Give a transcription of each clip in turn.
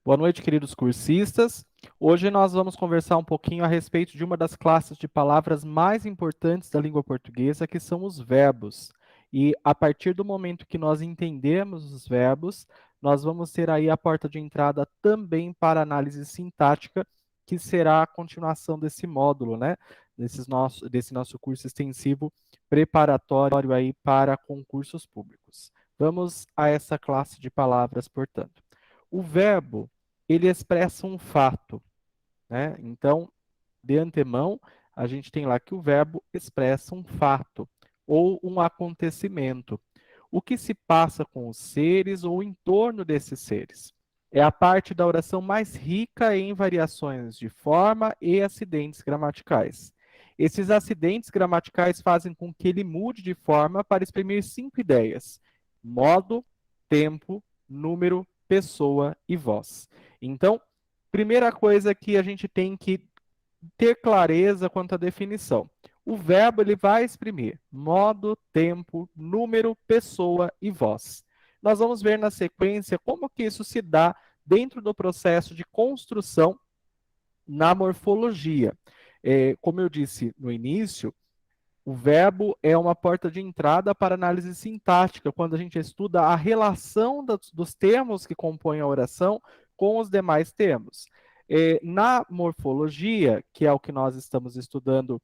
Boa noite, queridos cursistas. Hoje nós vamos conversar um pouquinho a respeito de uma das classes de palavras mais importantes da língua portuguesa, que são os verbos. E a partir do momento que nós entendemos os verbos, nós vamos ter aí a porta de entrada também para análise sintática, que será a continuação desse módulo, né? Desse nosso curso extensivo preparatório aí para concursos públicos. Vamos a essa classe de palavras, portanto. O verbo ele expressa um fato, né? Então, de antemão, a gente tem lá que o verbo expressa um fato ou um acontecimento. O que se passa com os seres ou em torno desses seres. É a parte da oração mais rica em variações de forma e acidentes gramaticais. Esses acidentes gramaticais fazem com que ele mude de forma para exprimir 5 ideias: modo, tempo, número, pessoa e voz. Então, primeira coisa que a gente tem que ter clareza quanto à definição. O verbo ele vai exprimir modo, tempo, número, pessoa e voz. Nós vamos ver na sequência como que isso se dá dentro do processo de construção na morfologia. Como eu disse no início, o verbo é uma porta de entrada para análise sintática, quando a gente estuda a relação dos termos que compõem a oração com os demais termos. Na morfologia, que é o que nós estamos estudando,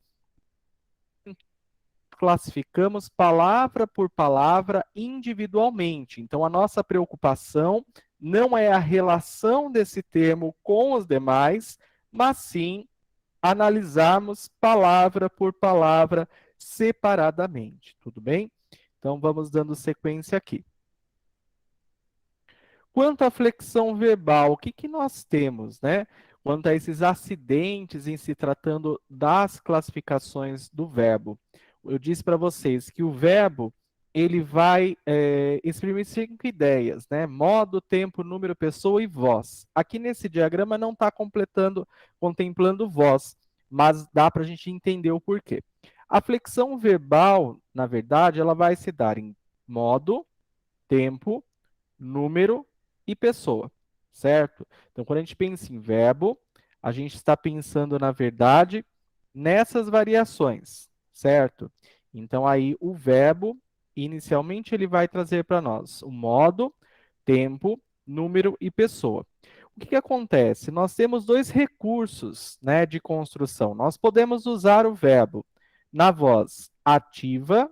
classificamos palavra por palavra individualmente. Então, a nossa preocupação não é a relação desse termo com os demais, mas sim analisarmos palavra por palavra separadamente. Tudo bem? Então, vamos dando sequência aqui. Quanto à flexão verbal, o que, que nós temos, né? Quanto a esses acidentes em se tratando das classificações do verbo. Eu disse para vocês que o verbo ele vai exprimir 5 ideias, né? Modo, tempo, número, pessoa e voz. Aqui nesse diagrama não está contemplando voz, mas dá para a gente entender o porquê. A flexão verbal, na verdade, ela vai se dar em modo, tempo, número e pessoa, certo? Então, quando a gente pensa em verbo, a gente está pensando, na verdade, nessas variações, certo? Então, aí o verbo, inicialmente, ele vai trazer para nós o modo, tempo, número e pessoa. O que, que acontece? Nós temos dois recursos, né, de construção. Nós podemos usar o verbo na voz ativa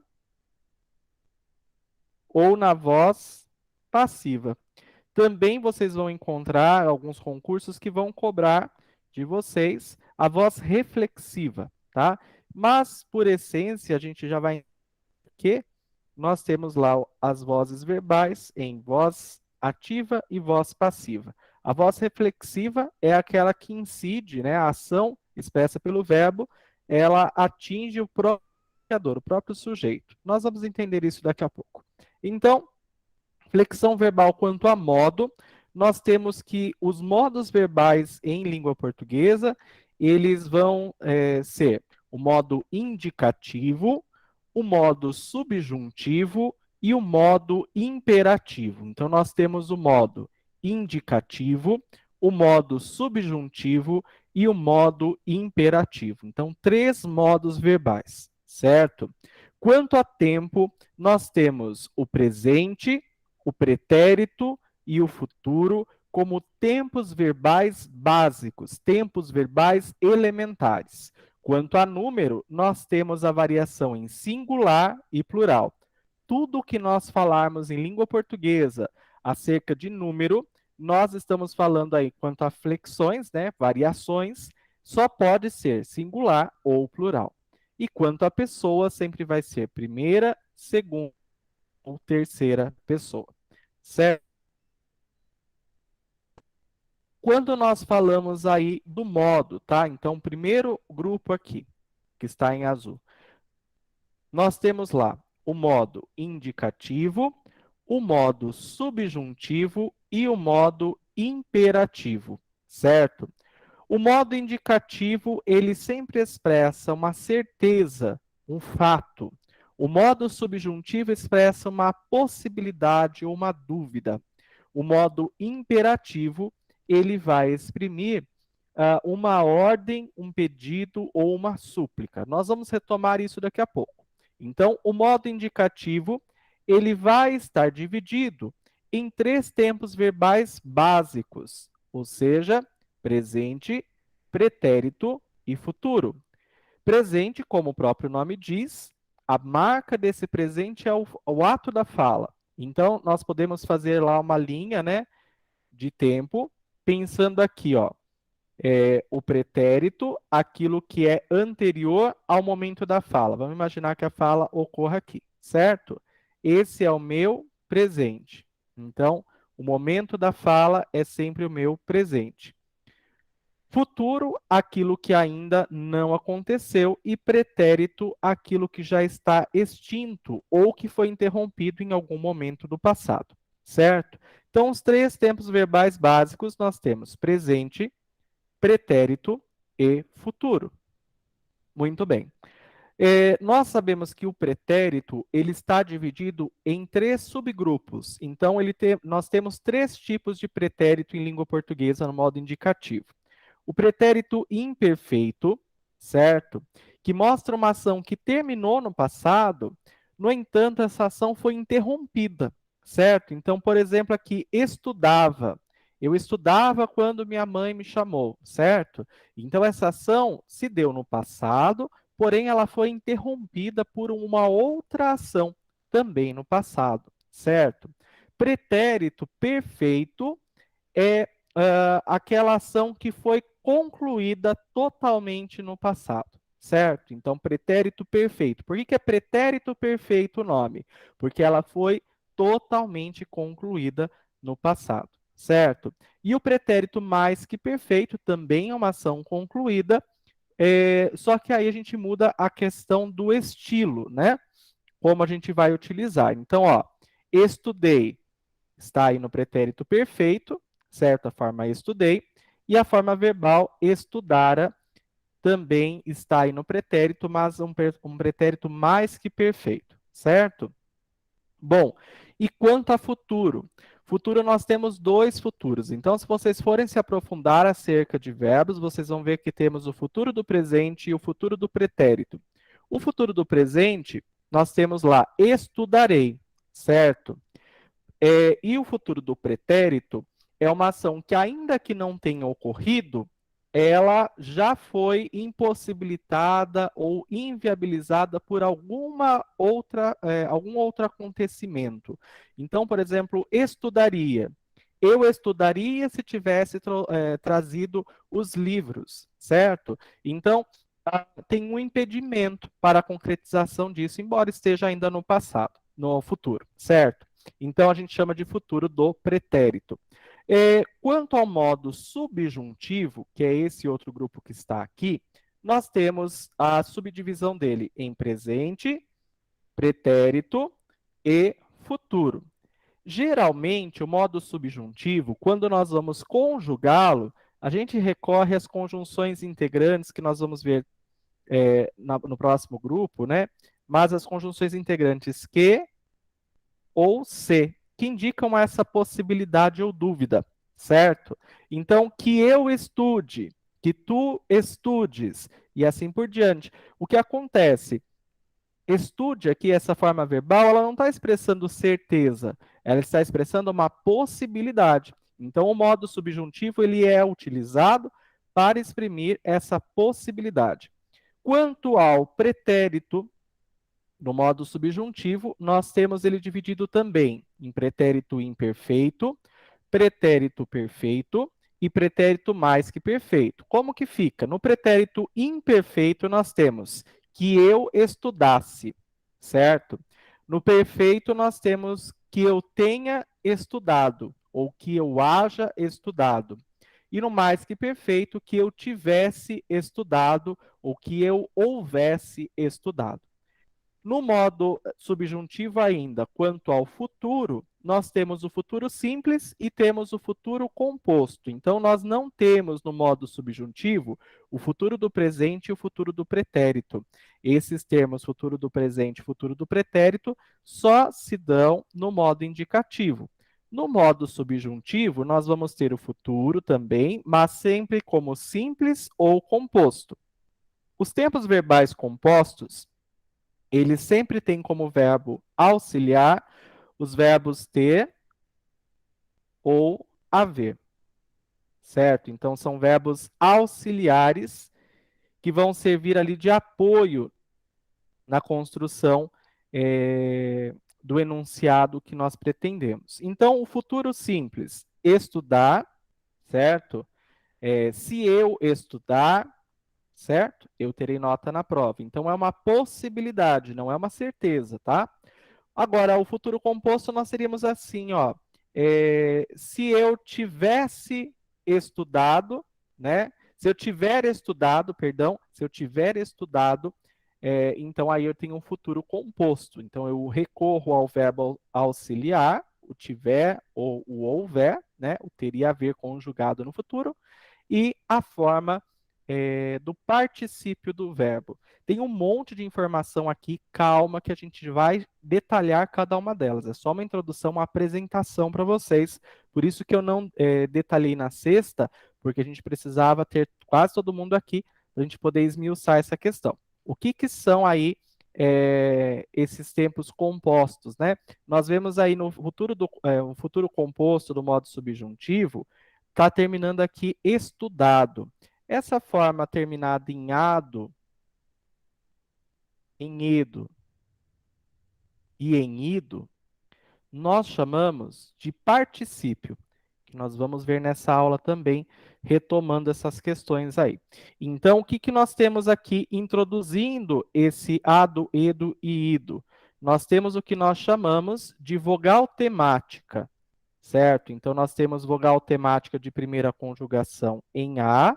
ou na voz passiva. Também vocês vão encontrar alguns concursos que vão cobrar de vocês a voz reflexiva, tá? Mas, por essência, a gente já vai que nós temos lá as vozes verbais em voz ativa e voz passiva. A voz reflexiva é aquela que incide, né, a ação expressa pelo verbo, ela atinge o próprio criador, o próprio sujeito. Nós vamos entender isso daqui a pouco. Então, flexão verbal quanto a modo, nós temos que os modos verbais em língua portuguesa, eles vão ser o modo indicativo, o modo subjuntivo e o modo imperativo. Então, nós temos o modo indicativo, o modo subjuntivo e o modo imperativo. Então, 3 modos verbais, certo? Quanto a tempo, nós temos o presente, o pretérito e o futuro como tempos verbais básicos, tempos verbais elementares. Quanto a número, nós temos a variação em singular e plural. Tudo que nós falarmos em língua portuguesa acerca de número, nós estamos falando aí quanto a flexões, né, variações, só pode ser singular ou plural. E quanto à pessoa, sempre vai ser primeira, segunda ou terceira pessoa, certo? Quando nós falamos aí do modo, tá? Então, o primeiro grupo aqui, que está em azul, nós temos lá o modo indicativo, o modo subjuntivo e o modo imperativo, certo? O modo indicativo, ele sempre expressa uma certeza, um fato. O modo subjuntivo expressa uma possibilidade ou uma dúvida. O modo imperativo, ele vai exprimir uma ordem, um pedido ou uma súplica. Nós vamos retomar isso daqui a pouco. Então, o modo indicativo, ele vai estar dividido em 3 tempos verbais básicos, ou seja, presente, pretérito e futuro. Presente, como o próprio nome diz, a marca desse presente é o ato da fala. Então, nós podemos fazer lá uma linha, né, de tempo, pensando aqui, ó, o pretérito, aquilo que é anterior ao momento da fala. Vamos imaginar que a fala ocorra aqui, certo? Esse é o meu presente. Então, o momento da fala é sempre o meu presente. Futuro, aquilo que ainda não aconteceu, e pretérito, aquilo que já está extinto ou que foi interrompido em algum momento do passado, certo? Então, os 3 tempos verbais básicos nós temos presente, pretérito e futuro. Muito bem. Nós sabemos que o pretérito ele está dividido em 3 subgrupos. Então, nós temos 3 tipos de pretérito em língua portuguesa no modo indicativo. O pretérito imperfeito, certo? Que mostra uma ação que terminou no passado, no entanto, essa ação foi interrompida, certo? Então, por exemplo, aqui, estudava. Eu estudava quando minha mãe me chamou, certo? Então, essa ação se deu no passado, porém, ela foi interrompida por uma outra ação, também no passado, certo? Pretérito perfeito é aquela ação que foi concluída totalmente no passado, certo? Então, pretérito perfeito. Por que é pretérito perfeito o nome? Porque ela foi totalmente concluída no passado, certo? E o pretérito mais que perfeito também é uma ação concluída, só que aí a gente muda a questão do estilo, né? Como a gente vai utilizar. Então, ó, estudei está aí no pretérito perfeito, certo? A forma estudei. E a forma verbal estudara também está aí no pretérito, mas um pretérito mais que perfeito, certo? Bom, e quanto a futuro? Futuro, nós temos 2 futuros. Então, se vocês forem se aprofundar acerca de verbos, vocês vão ver que temos o futuro do presente e o futuro do pretérito. O futuro do presente, nós temos lá estudarei, certo? E o futuro do pretérito é uma ação que, ainda que não tenha ocorrido, ela já foi impossibilitada ou inviabilizada por algum outro acontecimento. Então, por exemplo, estudaria. Eu estudaria se tivesse trazido os livros, certo? Então, tem um impedimento para a concretização disso, embora esteja ainda no passado, no futuro, certo? Então, a gente chama de futuro do pretérito. Quanto ao modo subjuntivo, que é esse outro grupo que está aqui, nós temos a subdivisão dele em presente, pretérito e futuro. Geralmente, o modo subjuntivo, quando nós vamos conjugá-lo, a gente recorre às conjunções integrantes que nós vamos ver no próximo grupo, né? Mas as conjunções integrantes que ou se, que indicam essa possibilidade ou dúvida, certo? Então, que eu estude, que tu estudes, e assim por diante. O que acontece? Estude aqui, essa forma verbal, ela não está expressando certeza, ela está expressando uma possibilidade. Então, o modo subjuntivo, ele é utilizado para exprimir essa possibilidade. Quanto ao pretérito, no modo subjuntivo, nós temos ele dividido também em pretérito imperfeito, pretérito perfeito e pretérito mais que perfeito. Como que fica? No pretérito imperfeito, nós temos que eu estudasse, certo? No perfeito, nós temos que eu tenha estudado, ou que eu haja estudado. E no mais que perfeito, que eu tivesse estudado, ou que eu houvesse estudado. No modo subjuntivo ainda, quanto ao futuro, nós temos o futuro simples e temos o futuro composto. Então, nós não temos no modo subjuntivo o futuro do presente e o futuro do pretérito. Esses termos, futuro do presente e futuro do pretérito, só se dão no modo indicativo. No modo subjuntivo, nós vamos ter o futuro também, mas sempre como simples ou composto. Os tempos verbais compostos, eles sempre têm como verbo auxiliar os verbos ter ou haver, certo? Então, são verbos auxiliares que vão servir ali de apoio na construção do enunciado que nós pretendemos. Então, o futuro simples, estudar, certo? Se eu estudar, certo? Eu terei nota na prova. Então, é uma possibilidade, não é uma certeza, tá? Agora, o futuro composto, nós teríamos assim, ó. Se eu tivesse estudado, né? Se eu tiver estudado, perdão, se eu tiver estudado, então aí eu tenho um futuro composto. Então, eu recorro ao verbo auxiliar, o tiver ou o houver, né? O teria a ver conjugado no futuro, e a forma do particípio do verbo. Tem um monte de informação aqui, calma, que a gente vai detalhar cada uma delas. É só uma introdução, uma apresentação para vocês. Por isso que eu não detalhei na sexta, porque a gente precisava ter quase todo mundo aqui para a gente poder esmiuçar essa questão. O que, que são aí esses tempos compostos, né? Nós vemos aí no futuro, o futuro composto do modo subjuntivo, está terminando aqui estudado. Essa forma terminada em ado, em edo e em ido, nós chamamos de particípio, que nós vamos ver nessa aula também, retomando essas questões aí. Então, o que, que nós temos aqui introduzindo esse ado, edo e ido? Nós temos o que nós chamamos de vogal temática, certo? Então, nós temos vogal temática de primeira conjugação em a,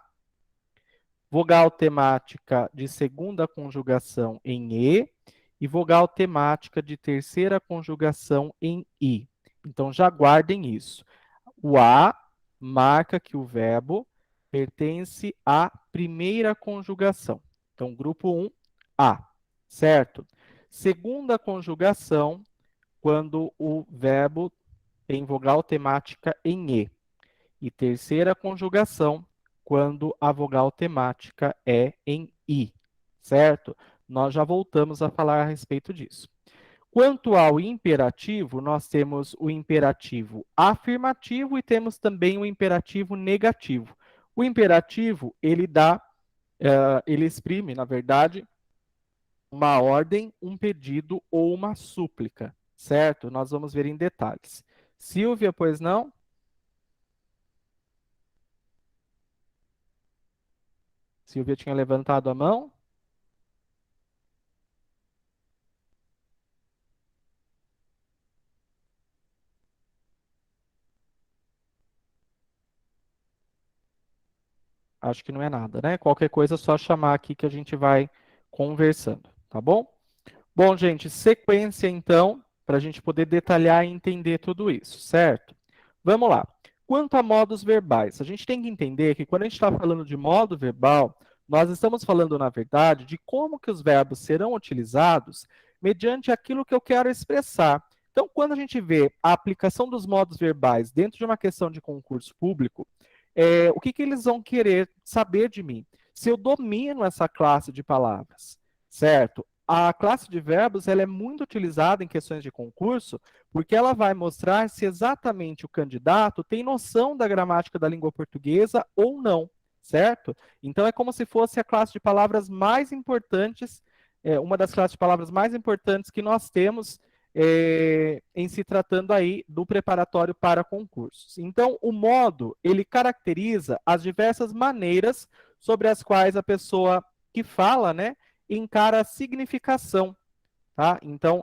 vogal temática de segunda conjugação em e vogal temática de terceira conjugação em i. Então, já guardem isso. O a marca que o verbo pertence à primeira conjugação. Então, grupo 1, a, certo? Segunda conjugação, quando o verbo tem vogal temática em e. E terceira conjugação, quando a vogal temática é em i, certo? Nós já voltamos a falar a respeito disso. Quanto ao imperativo, nós temos o imperativo afirmativo e temos também o imperativo negativo. O imperativo, ele exprime, na verdade, uma ordem, um pedido ou uma súplica, certo? Nós vamos ver em detalhes. Silvia, pois não? Silvia tinha levantado a mão? Acho que não é nada, né? Qualquer coisa é só chamar aqui que a gente vai conversando, tá bom? Bom, gente, sequência então, para a gente poder detalhar e entender tudo isso, certo? Vamos lá. Quanto a modos verbais, a gente tem que entender que quando a gente está falando de modo verbal, nós estamos falando, na verdade, de como que os verbos serão utilizados mediante aquilo que eu quero expressar. Então, quando a gente vê a aplicação dos modos verbais dentro de uma questão de concurso público, o que, que eles vão querer saber de mim? Se eu domino essa classe de palavras, certo? A classe de verbos ela é muito utilizada em questões de concurso, porque ela vai mostrar se exatamente o candidato tem noção da gramática da língua portuguesa ou não, certo? Então, é como se fosse a classe de palavras mais importantes, uma das classes de palavras mais importantes que nós temos em se tratando aí do preparatório para concursos. Então, o modo, ele caracteriza as diversas maneiras sobre as quais a pessoa que fala, né, encara a significação, tá? Então,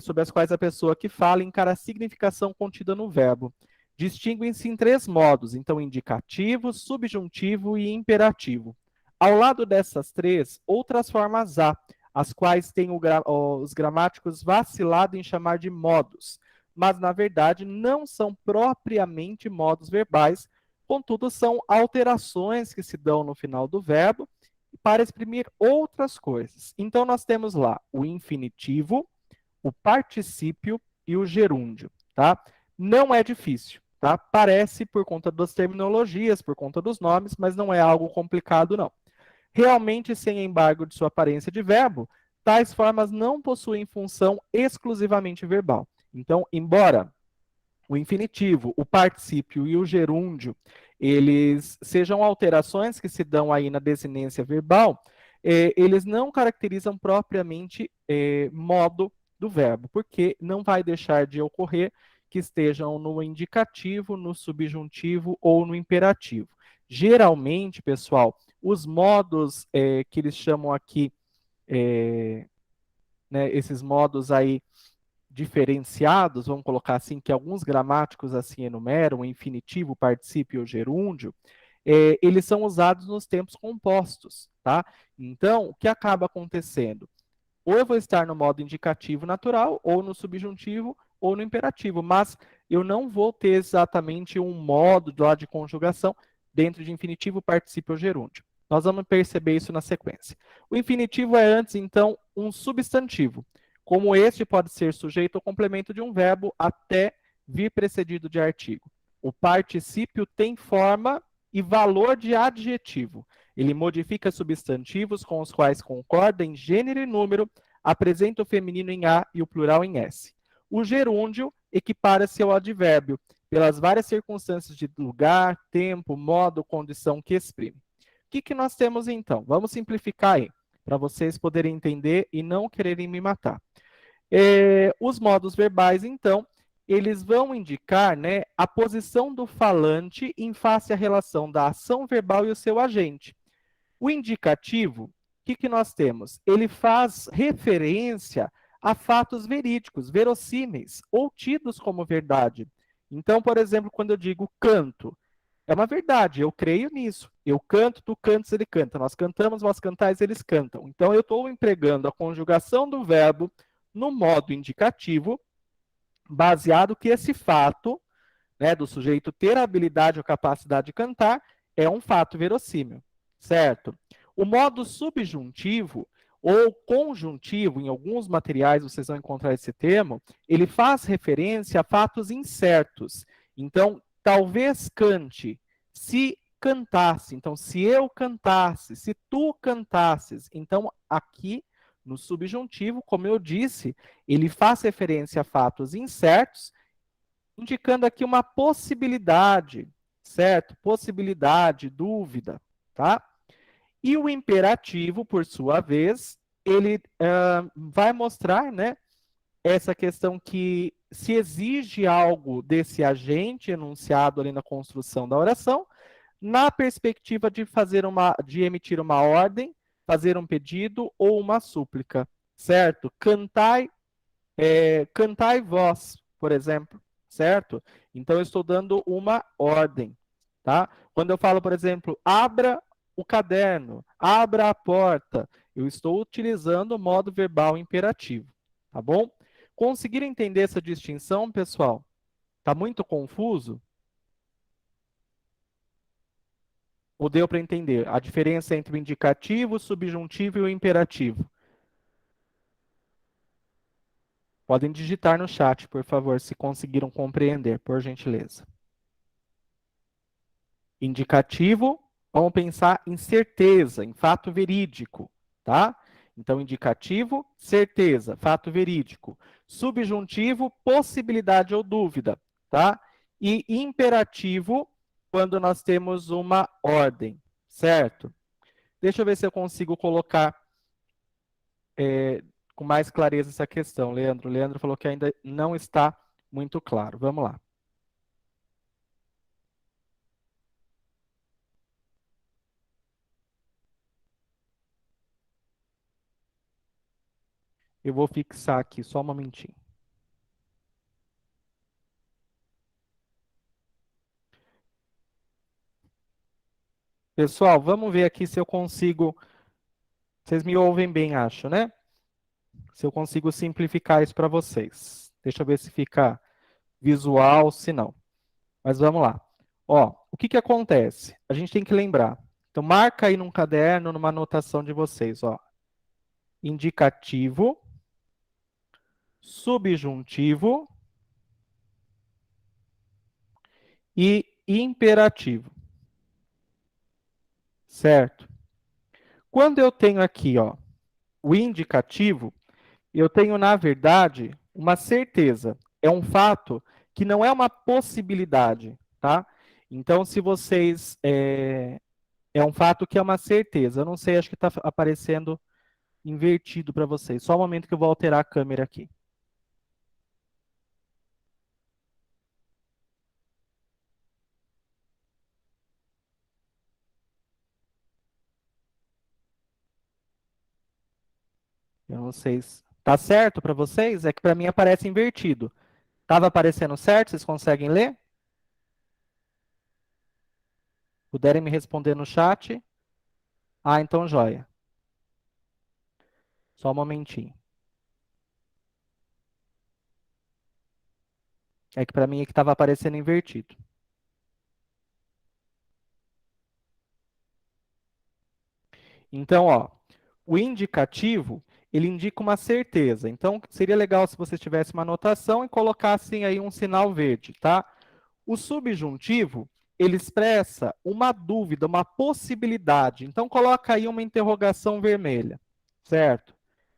sobre as quais a pessoa que fala encara a significação contida no verbo. Distinguem-se em três modos, então, indicativo, subjuntivo e imperativo. Ao lado dessas três, outras formas há, as quais têm os gramáticos vacilado em chamar de modos, mas, na verdade, não são propriamente modos verbais, contudo, são alterações que se dão no final do verbo para exprimir outras coisas. Então, nós temos lá o infinitivo, o particípio e o gerúndio, tá? Não é difícil, tá? Parece por conta das terminologias, por conta dos nomes, mas não é algo complicado, não. Realmente, sem embargo de sua aparência de verbo, tais formas não possuem função exclusivamente verbal. Então, embora o infinitivo, o particípio e o gerúndio, eles sejam alterações que se dão aí na desinência verbal, eles não caracterizam propriamente modo do verbo, porque não vai deixar de ocorrer que estejam no indicativo, no subjuntivo ou no imperativo. Geralmente, pessoal, os modos que eles chamam aqui, né, esses modos aí diferenciados, vamos colocar assim, que alguns gramáticos assim enumeram, o infinitivo, o particípio e o gerúndio, eles são usados nos tempos compostos, tá? Então, o que acaba acontecendo? Ou eu vou estar no modo indicativo natural, ou no subjuntivo, ou no imperativo, mas eu não vou ter exatamente um modo lá de conjugação dentro de infinitivo, particípio ou gerúndio. Nós vamos perceber isso na sequência. O infinitivo é antes, então, um substantivo. Como este pode ser sujeito ou complemento de um verbo até vir precedido de artigo. O particípio tem forma e valor de adjetivo. Ele modifica substantivos com os quais concorda em gênero e número, apresenta o feminino em A e o plural em S. O gerúndio equipara-se ao advérbio, pelas várias circunstâncias de lugar, tempo, modo, condição que exprime. O que nós temos então? Vamos simplificar aí, para vocês poderem entender e não quererem me matar. Os modos verbais, então, eles vão indicar, né, a posição do falante em face à relação da ação verbal e o seu agente. O indicativo, o que nós temos? Ele faz referência a fatos verídicos, verossímeis, ou tidos como verdade. Então, por exemplo, quando eu digo canto, é uma verdade, eu creio nisso. Eu canto, tu cantas, ele canta. Nós cantamos, vós cantais, eles cantam. Então, eu estou empregando a conjugação do verbo no modo indicativo, baseado que esse fato, né, do sujeito ter a habilidade ou capacidade de cantar, é um fato verossímil, certo? O modo subjuntivo ou conjuntivo, em alguns materiais vocês vão encontrar esse termo, ele faz referência a fatos incertos. Então, talvez cante, se cantasse, então, se eu cantasse, se tu cantasses. Então, aqui no subjuntivo, como eu disse, ele faz referência a fatos incertos, indicando aqui uma possibilidade, certo? Possibilidade, dúvida, tá? E o imperativo, por sua vez, ele vai mostrar, né, essa questão que se exige algo desse agente enunciado ali na construção da oração, na perspectiva de de emitir uma ordem, fazer um pedido ou uma súplica, certo? Cantai vós, por exemplo, certo? Então, eu estou dando uma ordem, tá? Quando eu falo, por exemplo, abra o caderno, abra a porta, eu estou utilizando o modo verbal imperativo, tá bom? Conseguiram entender essa distinção, pessoal? Tá muito confuso? Ou deu para entender a diferença entre o indicativo, o subjuntivo e o imperativo? Podem digitar no chat, por favor, se conseguiram compreender, por gentileza. Indicativo, vamos pensar em certeza, em fato verídico, tá? Então, indicativo, certeza, fato verídico. Subjuntivo, possibilidade ou dúvida, tá? E imperativo, quando nós temos uma ordem, certo? Deixa eu ver se eu consigo colocar com mais clareza essa questão, Leandro. Leandro falou que ainda não está muito claro. Vamos lá. Eu vou fixar aqui, só um momentinho. Pessoal, vamos ver aqui se eu consigo. Vocês me ouvem bem, acho, né? Se eu consigo simplificar isso para vocês. Deixa eu ver se fica visual, se não. Mas vamos lá. Ó, o que que acontece? A gente tem que lembrar. Então, marca aí num caderno, numa anotação de vocês, ó. Indicativo, subjuntivo, e imperativo, certo? Quando eu tenho aqui, ó, o indicativo, eu tenho, na verdade, uma certeza. É um fato que não é uma possibilidade, tá? Então, se vocês... é um fato que é uma certeza. Eu não sei, acho que está aparecendo invertido para vocês. Só um momento que eu vou alterar a câmera aqui. Eu não sei se... Tá certo para vocês? É que para mim aparece invertido. Estava aparecendo certo? Vocês conseguem ler? Puderem me responder no chat? Ah, então joia. Só um momentinho. É que para mim é que estava aparecendo invertido. Então, ó, o indicativo, ele indica uma certeza. Então, seria legal se vocês tivessem uma anotação e colocassem aí um sinal verde, tá? O subjuntivo, ele expressa uma dúvida, uma possibilidade. Então, coloca aí uma interrogação vermelha, certo?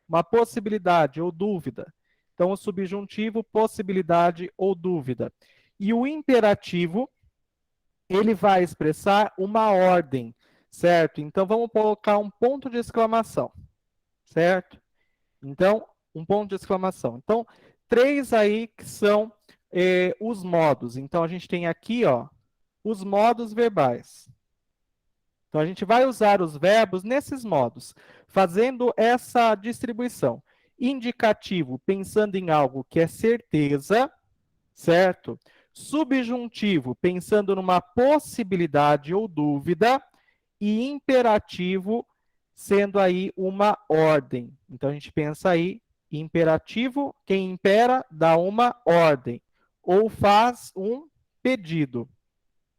Uma possibilidade ou dúvida. Então, o subjuntivo, possibilidade ou dúvida. E o imperativo, ele vai expressar uma ordem, certo? Então, vamos colocar um ponto de exclamação, certo? Então, um ponto de exclamação. Então, três aí que são os modos. Então, a gente tem aqui, ó, os modos verbais. Então, a gente vai usar os verbos nesses modos, fazendo essa distribuição. Indicativo, pensando em algo que é certeza, certo? Subjuntivo, pensando numa possibilidade ou dúvida, e imperativo, sendo aí uma ordem. Então, a gente pensa aí, imperativo, quem impera dá uma ordem, ou faz um pedido,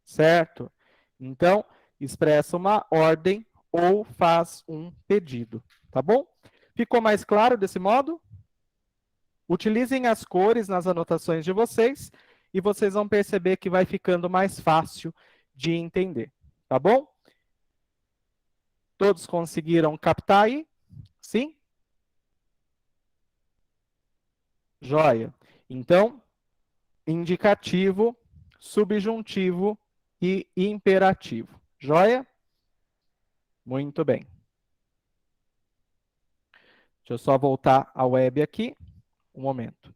certo? Então, expressa uma ordem ou faz um pedido, tá bom? Ficou mais claro desse modo? Utilizem as cores nas anotações de vocês e vocês vão perceber que vai ficando mais fácil de entender, tá bom? Todos conseguiram captar aí? Sim? Joia. Então, indicativo, subjuntivo e imperativo. Joia? Muito bem. Deixa eu só voltar à web aqui. Um momento.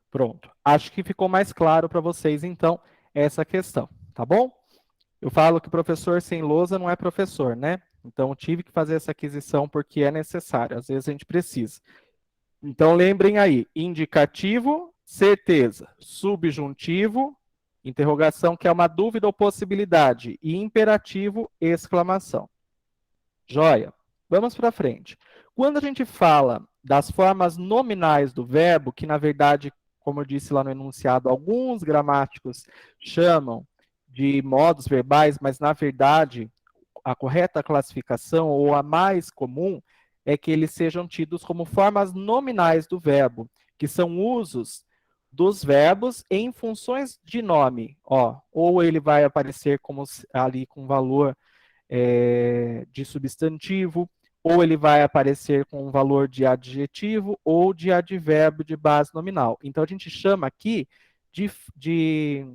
Pronto. Acho que ficou mais claro para vocês, então, essa questão, tá bom? Eu falo que professor sem lousa não é professor, né? Então, eu tive que fazer essa aquisição porque é necessário. Às vezes a gente precisa. Então, lembrem aí, indicativo, certeza, subjuntivo, interrogação, que é uma dúvida ou possibilidade, e imperativo, exclamação. Joia. Vamos para frente. Quando a gente fala das formas nominais do verbo, que na verdade, como eu disse lá no enunciado, alguns gramáticos chamam de modos verbais, mas na verdade a correta classificação ou a mais comum é que eles sejam tidos como formas nominais do verbo, que são usos dos verbos em funções de nome, ó, ou ele vai aparecer como ali com valor de substantivo, ou ele vai aparecer com um valor de adjetivo ou de advérbio de base nominal. Então, a gente chama aqui de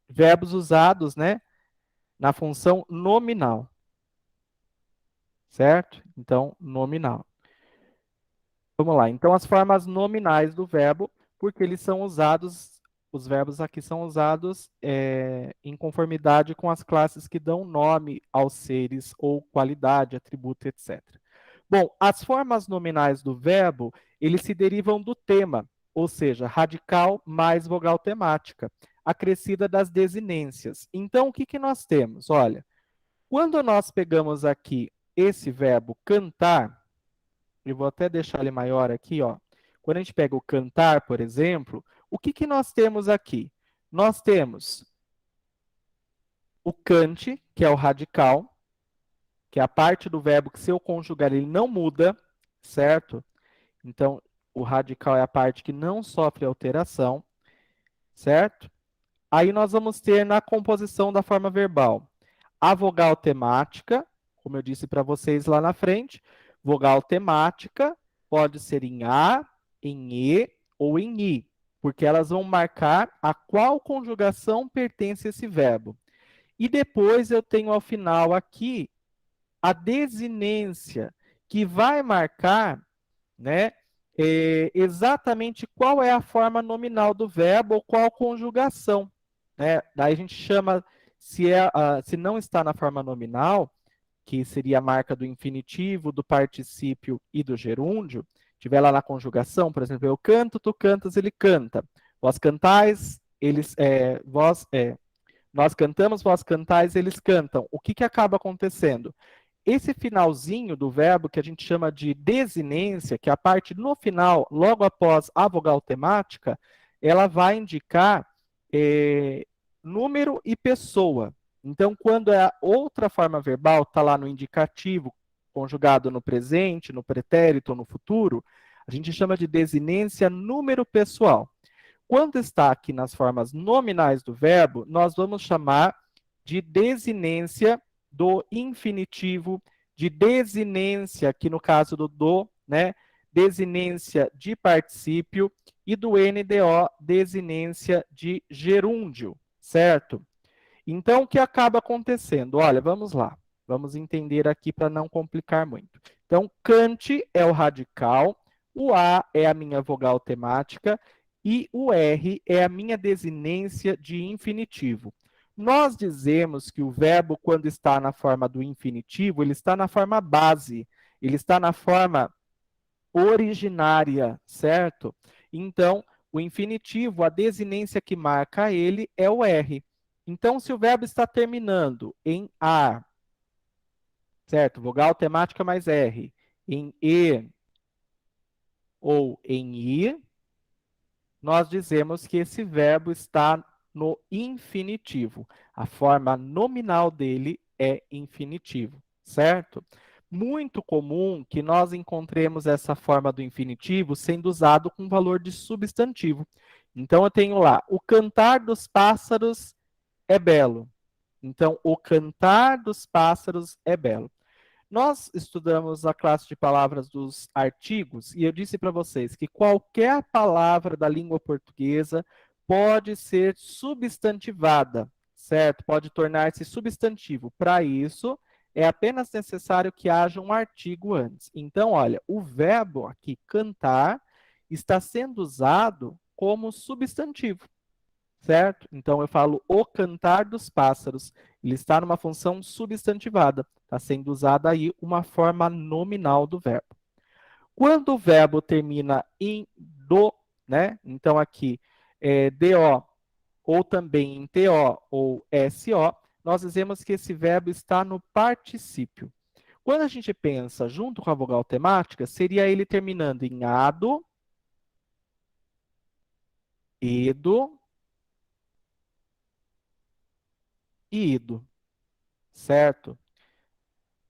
verbos usados, né, na função nominal, certo? Então, nominal. Vamos lá. Então, as formas nominais do verbo, porque eles são usados, os verbos aqui são usados em conformidade com as classes que dão nome aos seres ou qualidade, atributo, etc. Bom, as formas nominais do verbo, eles se derivam do tema, ou seja, radical mais vogal temática, acrescida das desinências. Então, o que que nós temos? Olha, quando nós pegamos aqui esse verbo cantar, eu vou até deixar ele maior aqui, ó. Quando a gente pega o cantar, por exemplo, o que que nós temos aqui? Nós temos o cante, que é o radical, que é a parte do verbo que se eu conjugar ele não muda, certo? Então, o radical é a parte que não sofre alteração, certo? Aí nós vamos ter na composição da forma verbal a vogal temática, como eu disse para vocês lá na frente. Vogal temática pode ser em A, em E ou em I, porque elas vão marcar a qual conjugação pertence esse verbo. E depois eu tenho ao final aqui a desinência, que vai marcar, né, exatamente qual é a forma nominal do verbo ou qual conjugação, né? Daí a gente chama, se não está na forma nominal, que seria a marca do infinitivo, do particípio e do gerúndio, tiver lá na conjugação, por exemplo, eu canto, tu cantas, ele canta. Vós cantais, nós cantamos, vós cantais, eles cantam. O que que acaba acontecendo? Esse finalzinho do verbo, que a gente chama de desinência, que é a parte no final, logo após a vogal temática, ela vai indicar número e pessoa. Então, quando é a outra forma verbal, está lá no indicativo, conjugado no presente, no pretérito ou no futuro, a gente chama de desinência número pessoal. Quando está aqui nas formas nominais do verbo, nós vamos chamar de desinência do infinitivo, de desinência, aqui no caso do, né? Desinência de particípio e do NDO, desinência de gerúndio, certo? Então, o que acaba acontecendo? Olha, vamos lá. Vamos entender aqui para não complicar muito. Então, cante é o radical, o A é a minha vogal temática e o R é a minha desinência de infinitivo. Nós dizemos que o verbo, quando está na forma do infinitivo, ele está na forma base, ele está na forma originária, certo? Então, o infinitivo, a desinência que marca ele é o R. Então, se o verbo está terminando em A, certo? Vogal temática mais R, em E ou em I, nós dizemos que esse verbo está no infinitivo. A forma nominal dele é infinitivo, certo? Muito comum que nós encontremos essa forma do infinitivo sendo usado com valor de substantivo. Então, eu tenho lá, o cantar dos pássaros é belo. Então, o cantar dos pássaros é belo. Nós estudamos a classe de palavras dos artigos e eu disse para vocês que qualquer palavra da língua portuguesa pode ser substantivada, certo? Pode tornar-se substantivo. Para isso, é apenas necessário que haja um artigo antes. Então, olha, o verbo aqui cantar está sendo usado como substantivo, certo? Então, eu falo o cantar dos pássaros. Ele está numa função substantivada. Está sendo usada aí uma forma nominal do verbo. Quando o verbo termina em do, né? Então, aqui, DO ou também em TO ou SO, nós dizemos que esse verbo está no particípio. Quando a gente pensa junto com a vogal temática, seria ele terminando em ado, edo e ido, certo?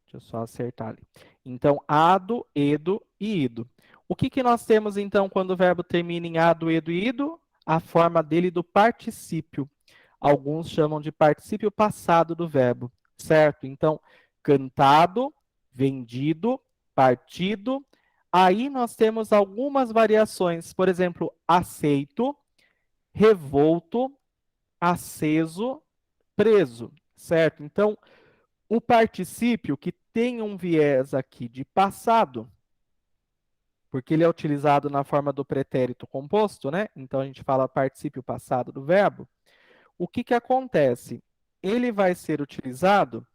Deixa eu só acertar ali. Então, ado, edo e ido. O que que nós temos, então, quando o verbo termina em ado, edo e ido? A forma dele do particípio. Alguns chamam de particípio passado do verbo, certo? Então, cantado, vendido, partido. Aí nós temos algumas variações. Por exemplo, aceito, revolto, aceso, preso, certo? Então, o particípio que tem um viés aqui de passado, porque ele é utilizado na forma do pretérito composto, né? Então a gente fala particípio passado do verbo. O que que acontece? Ele vai ser utilizado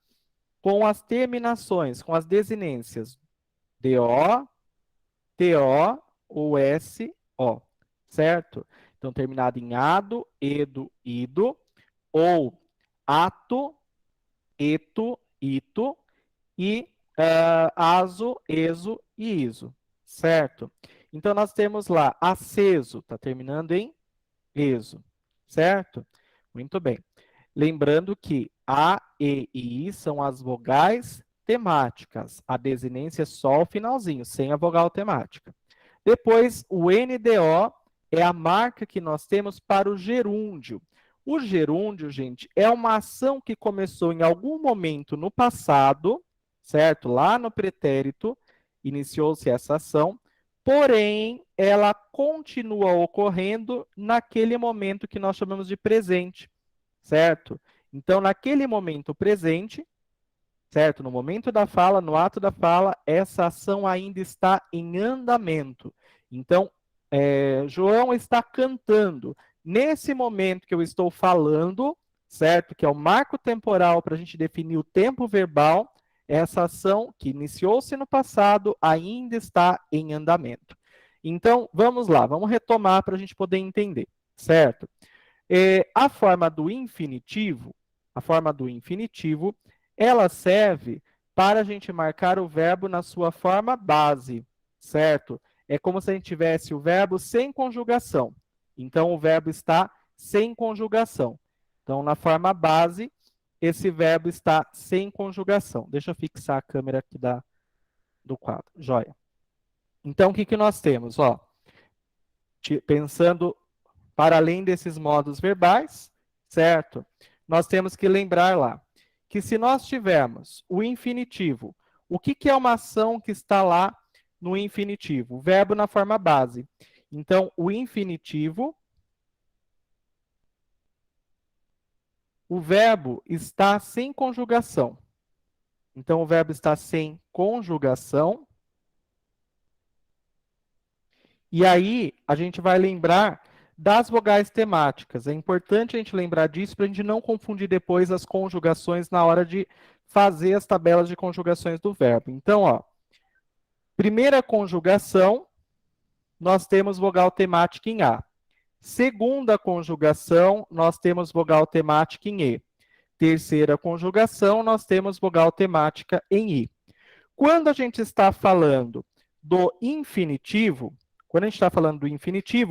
com as terminações, com as desinências DO, TO ou SO, certo? Então terminado em ado, edo, ido, ou ato, eto, ito, e aso, exo e iso, certo? Então, nós temos lá aceso, está terminando em exo, certo? Muito bem. Lembrando que A, E e I são as vogais temáticas. A desinência é só o finalzinho, sem a vogal temática. Depois, o NDO é a marca que nós temos para o gerúndio. O gerúndio, gente, é uma ação que começou em algum momento no passado, certo? Lá no pretérito, iniciou-se essa ação, porém, ela continua ocorrendo naquele momento que nós chamamos de presente, certo? Então, naquele momento presente, certo? No momento da fala, no ato da fala, essa ação ainda está em andamento. Então, João está cantando. Nesse momento que eu estou falando, certo? Que é o marco temporal para a gente definir o tempo verbal, essa ação que iniciou-se no passado ainda está em andamento. Então, vamos lá, vamos retomar para a gente poder entender, certo? A forma do infinitivo, ela serve para a gente marcar o verbo na sua forma base, certo? É como se a gente tivesse o verbo sem conjugação. Então, o verbo está sem conjugação. Então, na forma base, esse verbo está sem conjugação. Deixa eu fixar a câmera aqui do quadro. Joia. Então, o que, que nós temos? Ó, pensando para além desses modos verbais, certo? Nós temos que lembrar lá que se nós tivermos o infinitivo, o que, que é uma ação que está lá no infinitivo? O verbo na forma base. Então, o verbo está sem conjugação. Então, o verbo está sem conjugação. E aí, a gente vai lembrar das vogais temáticas. É importante a gente lembrar disso para a gente não confundir depois as conjugações na hora de fazer as tabelas de conjugações do verbo. Então, ó, primeira conjugação, nós temos vogal temática em A. Segunda conjugação, nós temos vogal temática em E. Terceira conjugação, nós temos vogal temática em I. Quando a gente está falando do infinitivo,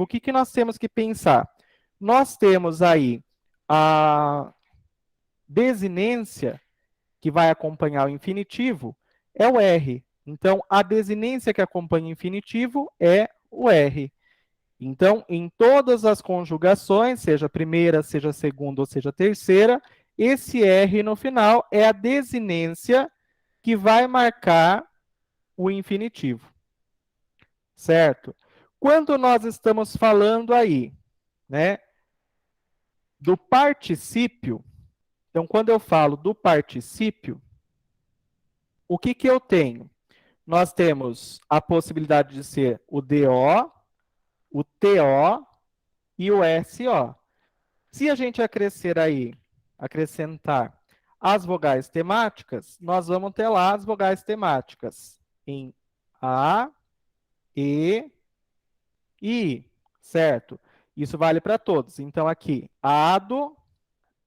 o que, que nós temos que pensar? Nós temos aí a desinência que vai acompanhar o infinitivo é o R. Então, a desinência que acompanha o infinitivo é o R. Então, em todas as conjugações, seja a primeira, seja a segunda ou seja a terceira, esse R no final é a desinência que vai marcar o infinitivo, certo? Quando nós estamos falando aí, né, do particípio, então quando eu falo do particípio, o que que eu tenho? Nós temos a possibilidade de ser o DO, o TO e o SO. Se a gente acrescentar as vogais temáticas, nós vamos ter lá as vogais temáticas em A, E, I, certo? Isso vale para todos. Então, aqui, ado,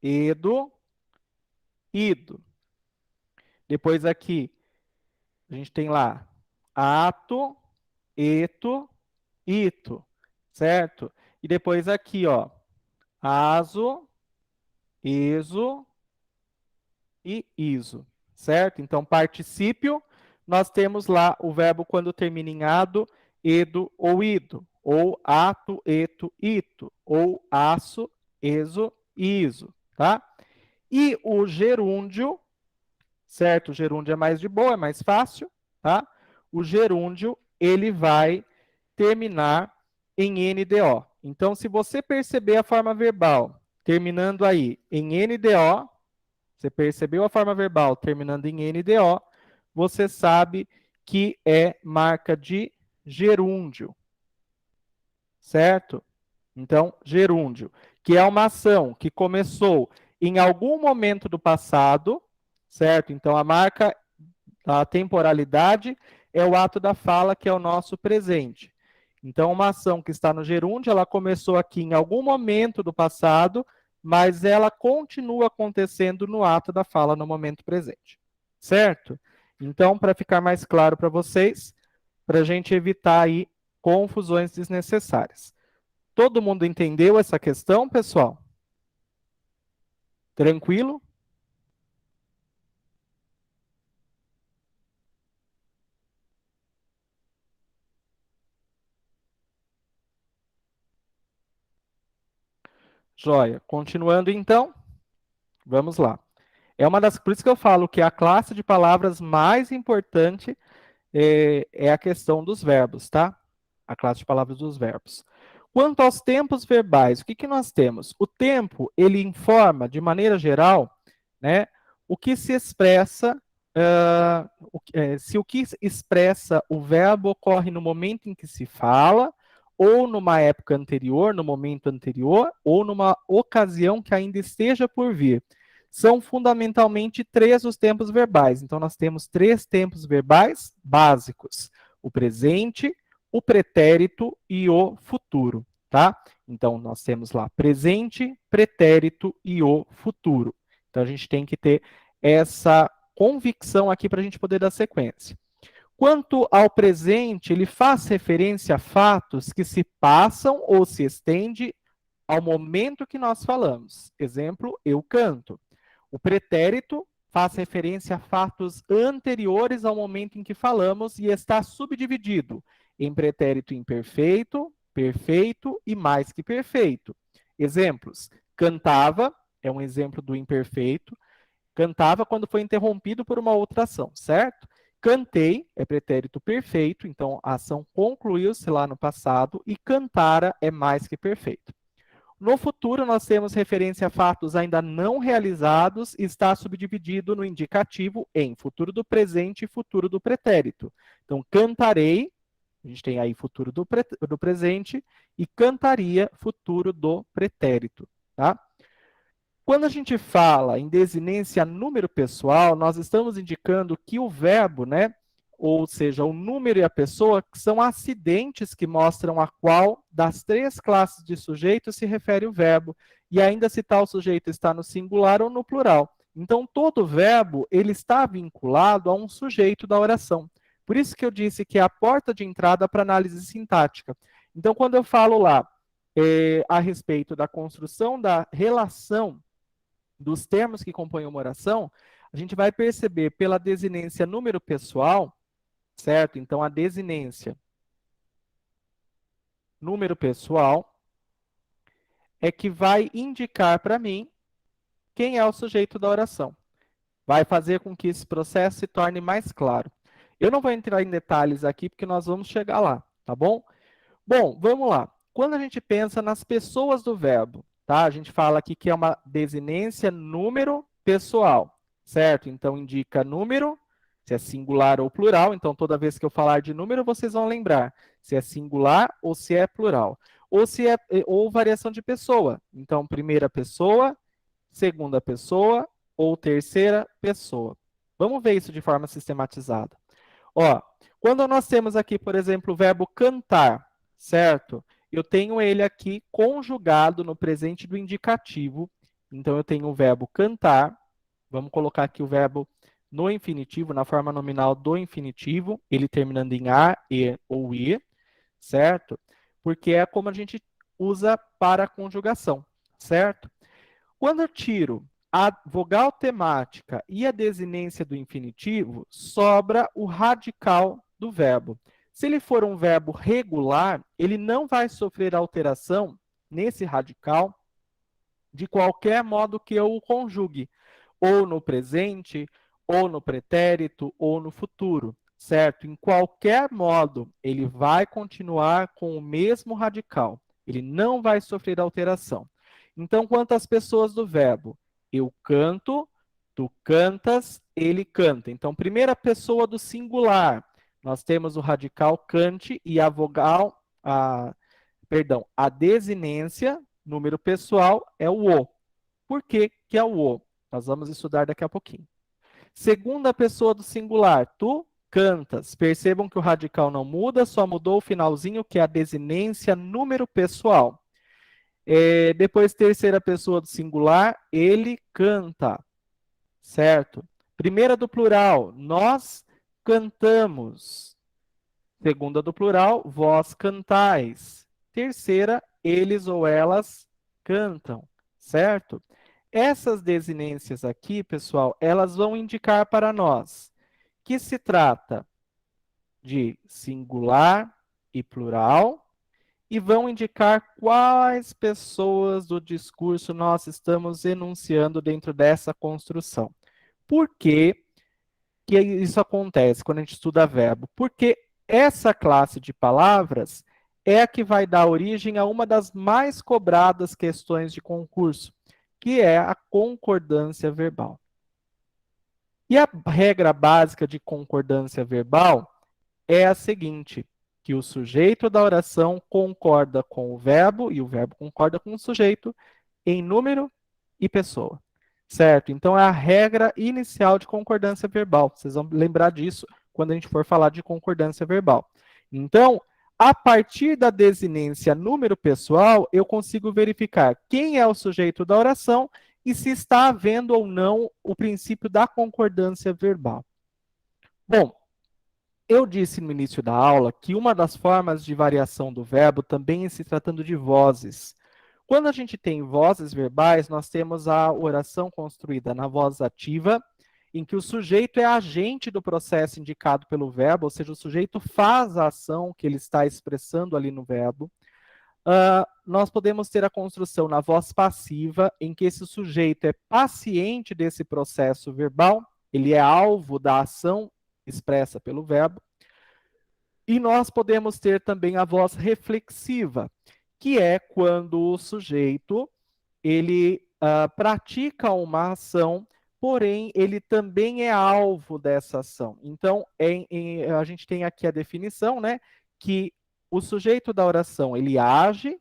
edo, ido. Depois aqui, a gente tem lá ato, eto, ito, certo? E depois aqui, ó, aso, exo e iso, certo? Então, particípio, nós temos lá o verbo quando termina em ado, edo ou ido, ou ato, eto, ito, ou aço, exo e iso, tá? E o gerúndio, certo? O gerúndio é mais de boa, é mais fácil, tá? O gerúndio, ele vai terminar em NDO. Então, se você perceber a forma verbal terminando aí em NDO, você percebeu a forma verbal terminando em NDO, você sabe que é marca de gerúndio, certo? Então, gerúndio, que é uma ação que começou em algum momento do passado, certo? Então, a marca da temporalidade é o ato da fala, que é o nosso presente. Então, uma ação que está no gerúndio, ela começou aqui em algum momento do passado, mas ela continua acontecendo no ato da fala no momento presente. Certo? Então, para ficar mais claro para vocês, para a gente evitar aí confusões desnecessárias. Todo mundo entendeu essa questão, pessoal? Tranquilo? Joia. Continuando então, vamos lá. Por isso que eu falo que a classe de palavras mais importante é a questão dos verbos, tá? A classe de palavras dos verbos. Quanto aos tempos verbais, o que que nós temos? O tempo, ele informa, de maneira geral, né, o que se expressa, se o que expressa o verbo ocorre no momento em que se fala, ou numa época anterior, no momento anterior, ou numa ocasião que ainda esteja por vir. São fundamentalmente três os tempos verbais. Então, nós temos três tempos verbais básicos: o presente, o pretérito e o futuro, tá? Então, nós temos lá presente, pretérito e o futuro. Então, a gente tem que ter essa convicção aqui para a gente poder dar sequência. Quanto ao presente, ele faz referência a fatos que se passam ou se estende ao momento que nós falamos. Exemplo, eu canto. O pretérito faz referência a fatos anteriores ao momento em que falamos e está subdividido em pretérito imperfeito, perfeito e mais que perfeito. Exemplos: cantava é um exemplo do imperfeito. Cantava quando foi interrompido por uma outra ação, certo? Cantei é pretérito perfeito, então a ação concluiu-se lá no passado, e cantara é mais que perfeito. No futuro, nós temos referência a fatos ainda não realizados e está subdividido no indicativo em futuro do presente e futuro do pretérito. Então, cantarei, a gente tem aí futuro do presente, e cantaria, futuro do pretérito, tá? Quando a gente fala em desinência número pessoal, nós estamos indicando que o verbo, né, ou seja, o número e a pessoa, são acidentes que mostram a qual das três classes de sujeito se refere o verbo, e ainda se tal sujeito está no singular ou no plural. Então, todo verbo, ele está vinculado a um sujeito da oração. Por isso que eu disse que é a porta de entrada para análise sintática. Então, quando eu falo lá a respeito da construção da relação dos termos que compõem uma oração, a gente vai perceber pela desinência número pessoal, certo? Então, a desinência número pessoal é que vai indicar para mim quem é o sujeito da oração. Vai fazer com que esse processo se torne mais claro. Eu não vou entrar em detalhes aqui, porque nós vamos chegar lá, tá bom? Bom, vamos lá. Quando a gente pensa nas pessoas do verbo, tá? A gente fala aqui que é uma desinência número pessoal, certo? Então, indica número, se é singular ou plural. Então, toda vez que eu falar de número, vocês vão lembrar se é singular ou se é plural. Ou variação de pessoa. Então, primeira pessoa, segunda pessoa ou terceira pessoa. Vamos ver isso de forma sistematizada. Ó, quando nós temos aqui, por exemplo, o verbo cantar, certo? Eu tenho ele aqui conjugado no presente do indicativo. Então, eu tenho o verbo cantar. Vamos colocar aqui o verbo no infinitivo, na forma nominal do infinitivo, ele terminando em a, e ou ir, certo? Porque é como a gente usa para a conjugação, certo? Quando eu tiro a vogal temática e a desinência do infinitivo, sobra o radical do verbo. Se ele for um verbo regular, ele não vai sofrer alteração nesse radical de qualquer modo que eu o conjugue, ou no presente, ou no pretérito, ou no futuro, certo? Em qualquer modo, ele vai continuar com o mesmo radical. Ele não vai sofrer alteração. Então, quanto às pessoas do verbo, eu canto, tu cantas, ele canta. Então, primeira pessoa do singular, nós temos o radical cante e a vogal, a desinência, número pessoal, é o o. Por que que é o o? Nós vamos estudar daqui a pouquinho. Segunda pessoa do singular, tu cantas. Percebam que o radical não muda, só mudou o finalzinho, que é a desinência número pessoal. Depois, terceira pessoa do singular, ele canta, certo? Primeira do plural, nós cantamos. Segunda do plural, vós cantais. Terceira, eles ou elas cantam, certo? Essas desinências aqui, pessoal, elas vão indicar para nós que se trata de singular e plural e vão indicar quais pessoas do discurso nós estamos enunciando dentro dessa construção. Por que isso acontece quando a gente estuda verbo? Porque essa classe de palavras é a que vai dar origem a uma das mais cobradas questões de concurso, que é a concordância verbal. E a regra básica de concordância verbal é a seguinte, que o sujeito da oração concorda com o verbo e o verbo concorda com o sujeito em número e pessoa. Certo? Então, é a regra inicial de concordância verbal. Vocês vão lembrar disso quando a gente for falar de concordância verbal. Então, a partir da desinência número pessoal, eu consigo verificar quem é o sujeito da oração e se está havendo ou não o princípio da concordância verbal. Bom, eu disse no início da aula que uma das formas de variação do verbo também é se tratando de vozes. Quando a gente tem vozes verbais, nós temos a oração construída na voz ativa, em que o sujeito é agente do processo indicado pelo verbo, ou seja, o sujeito faz a ação que ele está expressando ali no verbo. Nós podemos ter a construção na voz passiva, em que esse sujeito é paciente desse processo verbal, ele é alvo da ação expressa pelo verbo. E nós podemos ter também a voz reflexiva, que é quando o sujeito ele pratica uma ação, porém ele também é alvo dessa ação. Então, a gente tem aqui a definição, né, que o sujeito da oração ele age,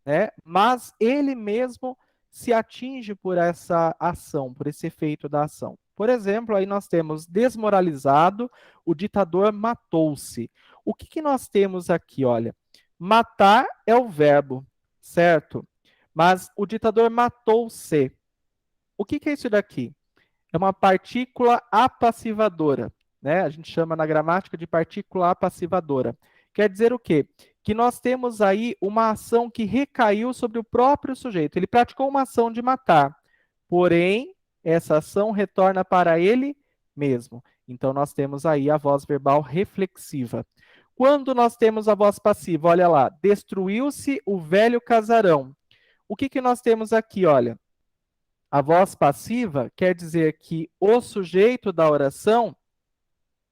né, mas ele mesmo se atinge por essa ação, por esse efeito da ação. Por exemplo, aí nós temos desmoralizado, o ditador matou-se. O que nós temos aqui? Olha, matar é o verbo, certo? Mas o ditador matou-se. O que é isso daqui? É uma partícula apassivadora, né? A gente chama na gramática de partícula apassivadora. Quer dizer o quê? Que nós temos aí uma ação que recaiu sobre o próprio sujeito. Ele praticou uma ação de matar, porém, essa ação retorna para ele mesmo. Então, nós temos aí a voz verbal reflexiva. Quando nós temos a voz passiva, olha lá, destruiu-se o velho casarão. O que nós temos aqui, olha? A voz passiva quer dizer que o sujeito da oração,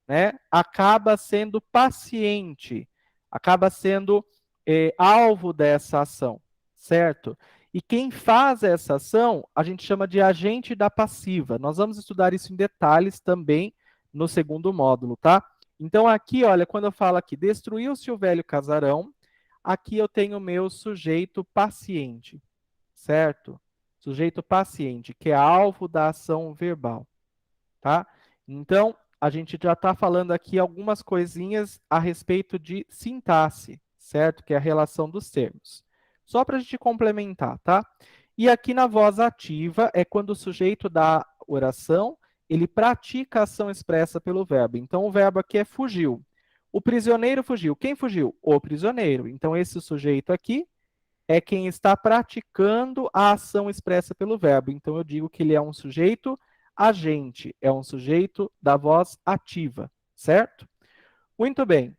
né, acaba sendo paciente, acaba sendo alvo dessa ação, certo? E quem faz essa ação, a gente chama de agente da passiva. Nós vamos estudar isso em detalhes também no segundo módulo, tá? Então, aqui, olha, quando eu falo aqui, destruiu-se o velho casarão, aqui eu tenho o meu sujeito paciente, certo? Sujeito paciente, que é alvo da ação verbal, tá? Então, a gente já está falando aqui algumas coisinhas a respeito de sintaxe, certo? Que é a relação dos termos. Só para a gente complementar, tá? E aqui na voz ativa é quando o sujeito da oração, ele pratica a ação expressa pelo verbo. Então, o verbo aqui é fugiu. O prisioneiro fugiu. Quem fugiu? O prisioneiro. Então, esse sujeito aqui é quem está praticando a ação expressa pelo verbo. Então, eu digo que ele é um sujeito agente, é um sujeito da voz ativa, certo? Muito bem.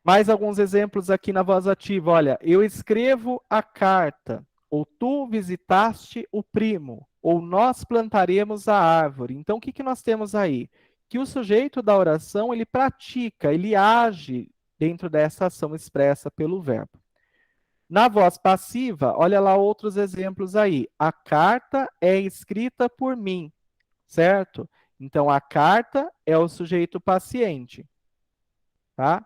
Mais alguns exemplos aqui na voz ativa. Olha, eu escrevo a carta, ou tu visitaste o primo, ou nós plantaremos a árvore. Então, o que nós temos aí? Que o sujeito da oração, ele pratica, ele age dentro dessa ação expressa pelo verbo. Na voz passiva, olha lá outros exemplos aí. A carta é escrita por mim, certo? Então, a carta é o sujeito paciente, tá?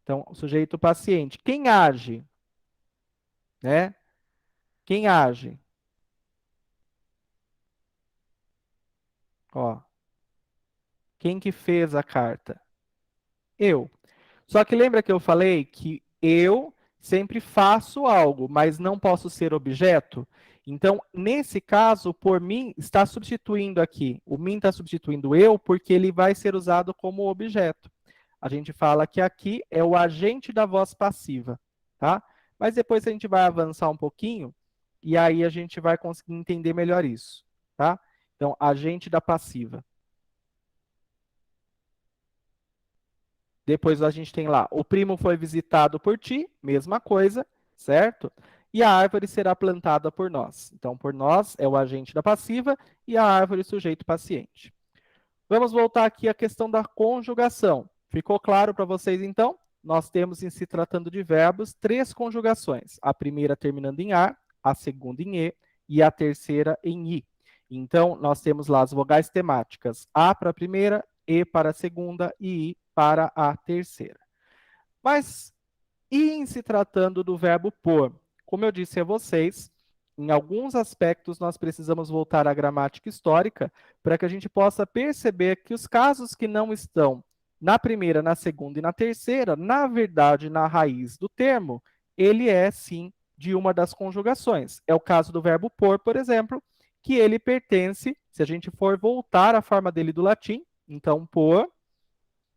Então, o sujeito paciente. Quem age, né? Quem age? Ó, quem que fez a carta? Eu. Só que lembra que eu falei que eu sempre faço algo, mas não posso ser objeto? Então, nesse caso, por mim, está substituindo aqui. O mim está substituindo eu porque ele vai ser usado como objeto. A gente fala que aqui é o agente da voz passiva, tá? Mas depois a gente vai avançar um pouquinho e aí a gente vai conseguir entender melhor isso, tá? Então, agente da passiva. Depois a gente tem lá, o primo foi visitado por ti, mesma coisa, certo? E a árvore será plantada por nós. Então, por nós é o agente da passiva e a árvore o sujeito paciente. Vamos voltar aqui à questão da conjugação. Ficou claro para vocês, então? Nós temos, em se tratando de verbos, três conjugações. A primeira terminando em ar, a segunda em e a terceira em i. Então, nós temos lá as vogais temáticas. A para a primeira, e para a segunda e i para a terceira. Mas, e em se tratando do verbo pôr? Como eu disse a vocês, em alguns aspectos nós precisamos voltar à gramática histórica para que a gente possa perceber que os casos que não estão na primeira, na segunda e na terceira, na verdade, na raiz do termo, ele é sim de uma das conjugações. É o caso do verbo pôr, por exemplo, que ele pertence, se a gente for voltar à forma dele do latim, então pôr,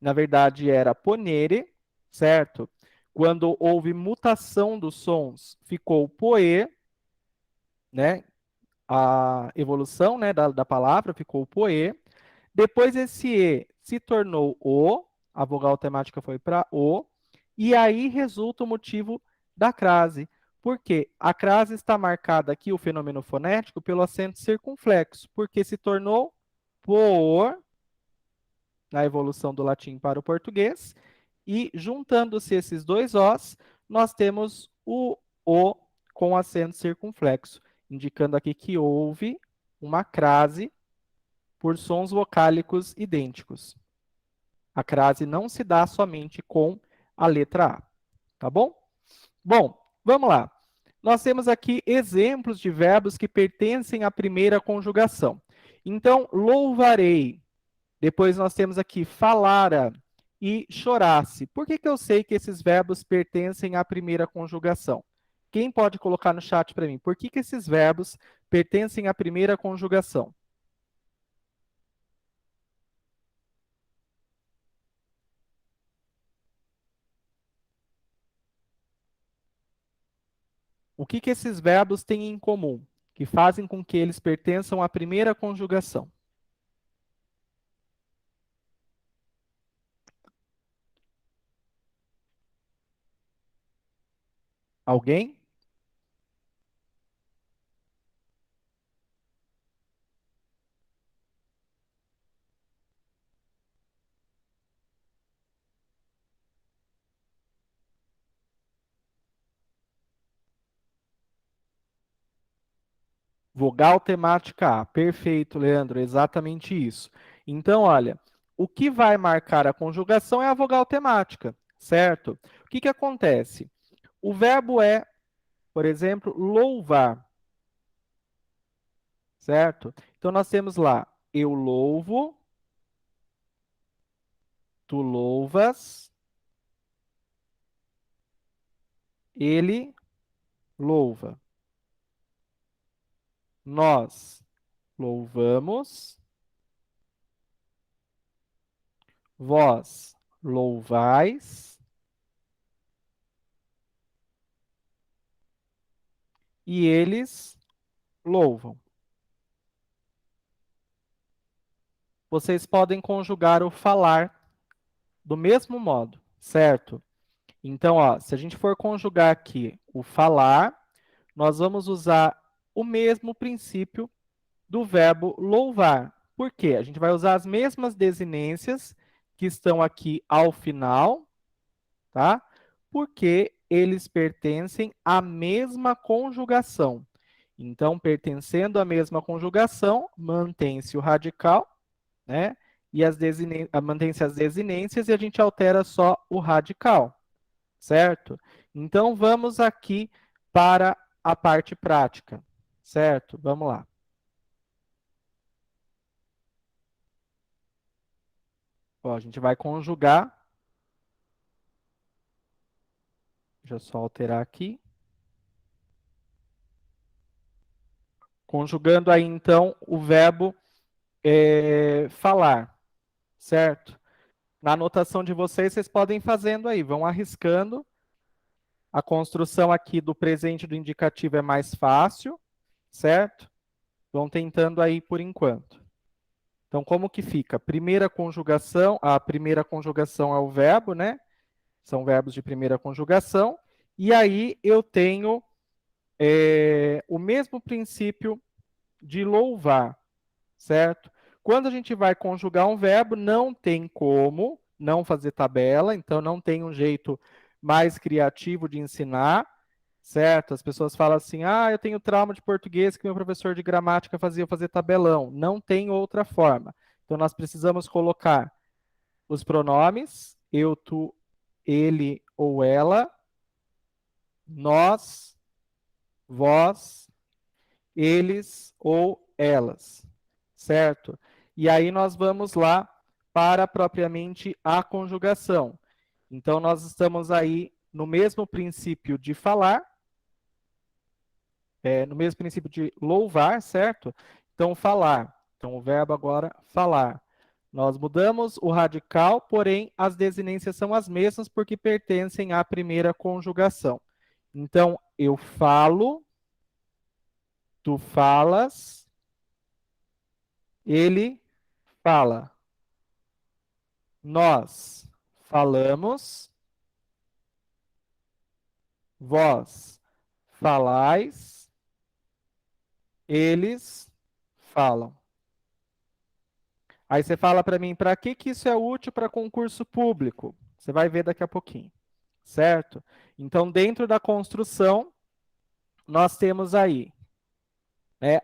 na verdade era ponere, certo? Quando houve mutação dos sons, ficou poer, né? A evolução, né, da palavra ficou poer. Depois esse e se tornou o, a vogal temática foi para o, e aí resulta o motivo da crase. Por quê? A crase está marcada aqui, o fenômeno fonético, pelo acento circunflexo, porque se tornou por, na evolução do latim para o português, e juntando-se esses dois Os, nós temos o com acento circunflexo, indicando aqui que houve uma crase por sons vocálicos idênticos. A crase não se dá somente com a letra A, tá bom? Bom, vamos lá. Nós temos aqui exemplos de verbos que pertencem à primeira conjugação. Então, louvarei. Depois nós temos aqui falara e chorasse. Por que eu sei que esses verbos pertencem à primeira conjugação? Quem pode colocar no chat para mim? Por que esses verbos pertencem à primeira conjugação? O que esses verbos têm em comum, que fazem com que eles pertençam à primeira conjugação? Alguém? Vogal temática A. Perfeito, Leandro, exatamente isso. Então, olha, o que vai marcar a conjugação é a vogal temática, certo? O que acontece? O verbo é, por exemplo, louvar, certo? Então, nós temos lá, eu louvo, tu louvas, ele louva. Nós louvamos, vós louvais e eles louvam. Vocês podem conjugar o falar do mesmo modo, certo? Então, ó, se a gente for conjugar aqui o falar, nós vamos usar o mesmo princípio do verbo louvar. Por quê? A gente vai usar as mesmas desinências que estão aqui ao final, tá? Porque eles pertencem à mesma conjugação. Então, pertencendo à mesma conjugação, mantém-se o radical, né? E mantém-se as desinências e a gente altera só o radical, certo? Então, vamos aqui para a parte prática, certo? Vamos lá. Ó, a gente vai conjugar. Deixa eu só alterar aqui. Conjugando aí, então, o verbo falar, certo? Na anotação de vocês, vocês podem ir fazendo aí, vão arriscando. A construção aqui do presente do indicativo é mais fácil, certo? Vão tentando aí por enquanto. Então, como que fica? Primeira conjugação, a primeira conjugação é o verbo, né? São verbos de primeira conjugação. E aí eu tenho o mesmo princípio de louvar, certo? Quando a gente vai conjugar um verbo, não tem como não fazer tabela, então não tem um jeito mais criativo de ensinar, certo? As pessoas falam assim: ah, eu tenho trauma de português que meu professor de gramática fazia eu fazer tabelão. Não tem outra forma. Então nós precisamos colocar os pronomes, eu, tu, ele ou ela, nós, vós, eles ou elas, certo? E aí nós vamos lá para propriamente a conjugação. Então nós estamos aí no mesmo princípio de falar, no mesmo princípio de louvar, certo? Então falar. Então o verbo agora falar. Nós mudamos o radical, porém as desinências são as mesmas porque pertencem à primeira conjugação. Então eu falo, tu falas, ele fala. Nós falamos, vós falais, eles falam. Aí você fala para mim, para que isso é útil para concurso público? Você vai ver daqui a pouquinho, certo? Então, dentro da construção, nós temos aí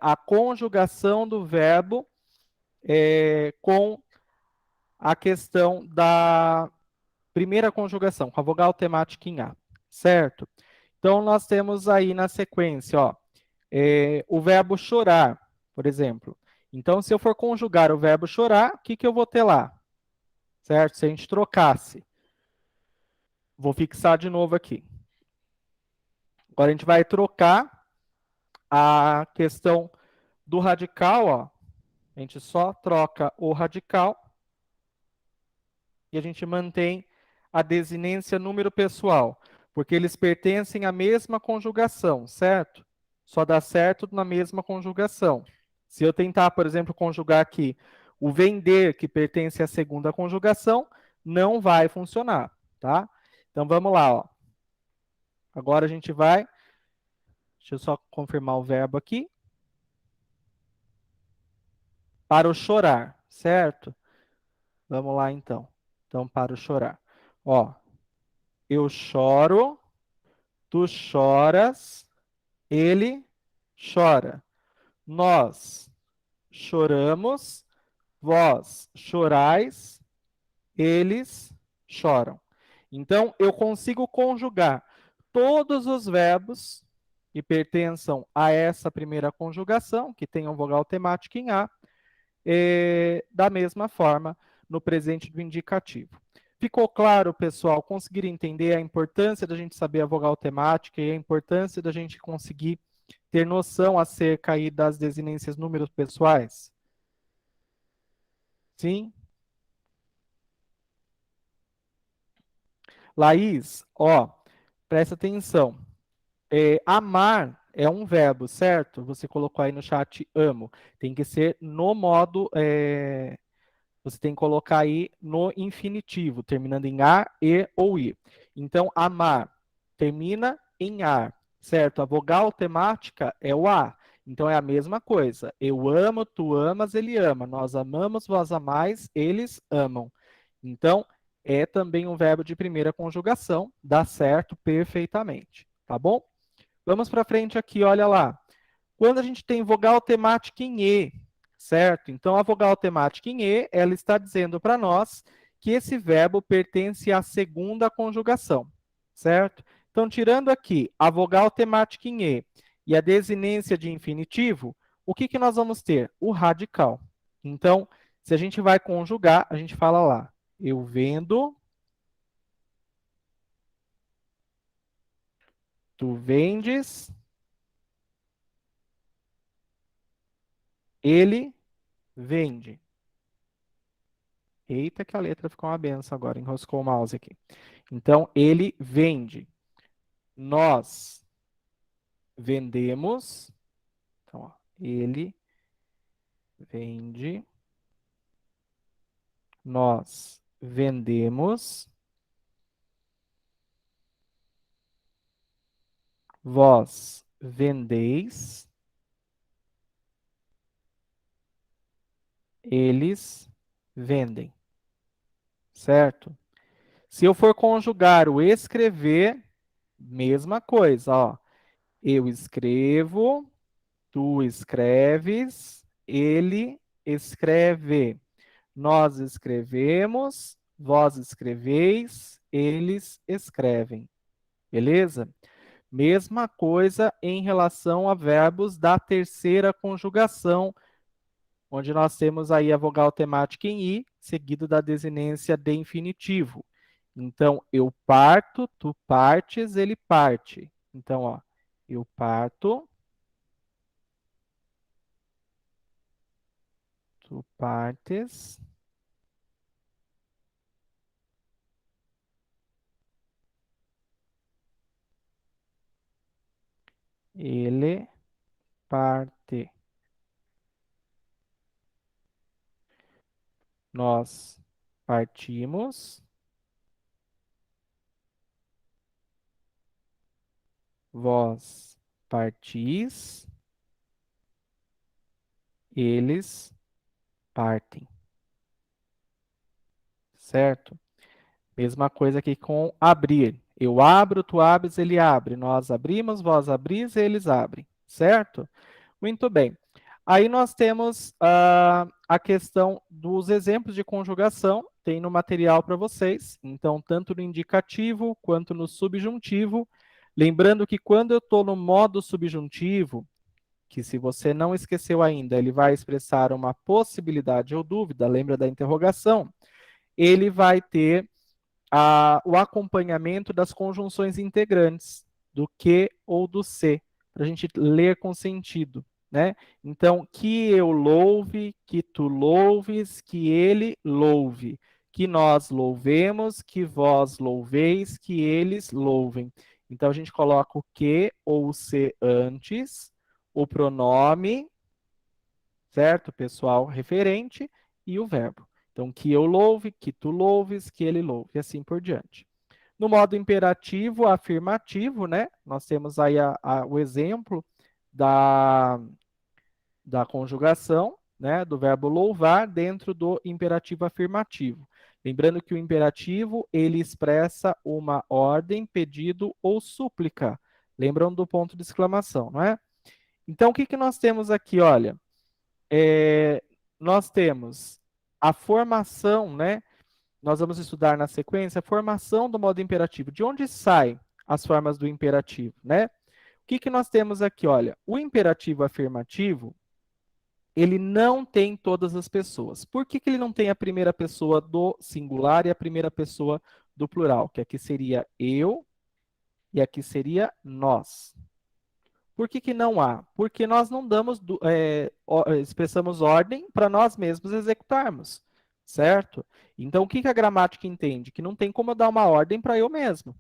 a conjugação do verbo com a questão da primeira conjugação, com a vogal temática em A, certo? Então, nós temos aí na sequência, ó, o verbo chorar, por exemplo. Então, se eu for conjugar o verbo chorar, o que, que eu vou ter lá? Certo? Se a gente trocasse. Vou fixar de novo aqui. Agora a gente vai trocar a questão do radical, ó. A gente só troca o radical e a gente mantém a desinência número pessoal, porque eles pertencem à mesma conjugação, certo? Só dá certo na mesma conjugação. Se eu tentar, por exemplo, conjugar aqui o vender, que pertence à segunda conjugação, não vai funcionar, tá? Então vamos lá, ó. Agora a gente vai. Deixa eu só confirmar o verbo aqui. Para o chorar, certo? Vamos lá então. Então, para o chorar. Ó, eu choro, tu choras, ele chora. Nós choramos, vós chorais, eles choram. Então, eu consigo conjugar todos os verbos que pertençam a essa primeira conjugação, que tenham vogal temática em A, da mesma forma no presente do indicativo. Ficou claro, pessoal? Conseguiram entender a importância da gente saber a vogal temática e a importância da gente conseguir ter noção acerca aí das desinências números pessoais? Sim? Laís, ó, presta atenção. Amar é um verbo, certo? Você colocou aí no chat amo. Tem que ser no modo você tem que colocar aí no infinitivo, terminando em ar, e ou i. Então, amar termina em ar, certo? A vogal temática é o a. Então, é a mesma coisa. Eu amo, tu amas, ele ama. Nós amamos, vós amais, eles amam. Então, é também um verbo de primeira conjugação, dá certo perfeitamente, tá bom? Vamos para frente aqui, olha lá. Quando a gente tem vogal temática em E, certo? Então, a vogal temática em E, ela está dizendo para nós que esse verbo pertence à segunda conjugação, certo? Então, tirando aqui a vogal temática em E e a desinência de infinitivo, o que, que nós vamos ter? O radical. Então, se a gente vai conjugar, a gente fala lá, eu vendo, tu vendes, ele vende. Eita, que a letra ficou uma benção agora, enroscou o mouse aqui. Então, ele vende. Nós vendemos. Então, ó, ele vende. Nós vendemos. Vós vendeis. Eles vendem. Certo? Se eu for conjugar o escrever, mesma coisa, ó. Eu escrevo, tu escreves, ele escreve. Nós escrevemos, vós escreveis, eles escrevem. Beleza? Mesma coisa em relação a verbos da terceira conjugação, onde nós temos aí a vogal temática em i, seguido da desinência de infinitivo. Então, eu parto, tu partes, ele parte. Então, ó, eu parto, tu partes, ele parte. Nós partimos, vós partis, eles partem. Certo? Mesma coisa aqui com abrir. Eu abro, tu abres, ele abre. Nós abrimos, vós abris, eles abrem. Certo? Muito bem. Aí nós temos a questão dos exemplos de conjugação, tem no material para vocês. Então, tanto no indicativo quanto no subjuntivo. Lembrando que quando eu estou no modo subjuntivo, que se você não esqueceu ainda, ele vai expressar uma possibilidade ou dúvida, lembra da interrogação, ele vai ter o acompanhamento das conjunções integrantes, do que ou do se, para a gente ler com sentido, né? Então, que eu louve, que tu louves, que ele louve, que nós louvemos, que vós louveis, que eles louvem. Então, a gente coloca o que ou o se antes, o pronome, certo, pessoal, referente, e o verbo. Então, que eu louve, que tu louves, que ele louve, e assim por diante. No modo imperativo afirmativo, né? Nós temos aí o exemplo da, da conjugação, né? Do verbo louvar dentro do imperativo afirmativo. Lembrando que o imperativo, ele expressa uma ordem, pedido ou súplica. Lembram do ponto de exclamação, não é? Então, o que, que nós temos aqui? Olha, nós temos a formação, né? Nós vamos estudar na sequência a formação do modo imperativo. De onde saem as formas do imperativo, né? O que, que nós temos aqui? Olha, o imperativo afirmativo, ele não tem todas as pessoas. Por que, que ele não tem a primeira pessoa do singular e a primeira pessoa do plural? Que aqui seria eu e aqui seria nós. Por que, que não há? Porque nós não damos, expressamos ordem para nós mesmos executarmos, certo? Então, o que, que a gramática entende? Que não tem como eu dar uma ordem para eu mesmo,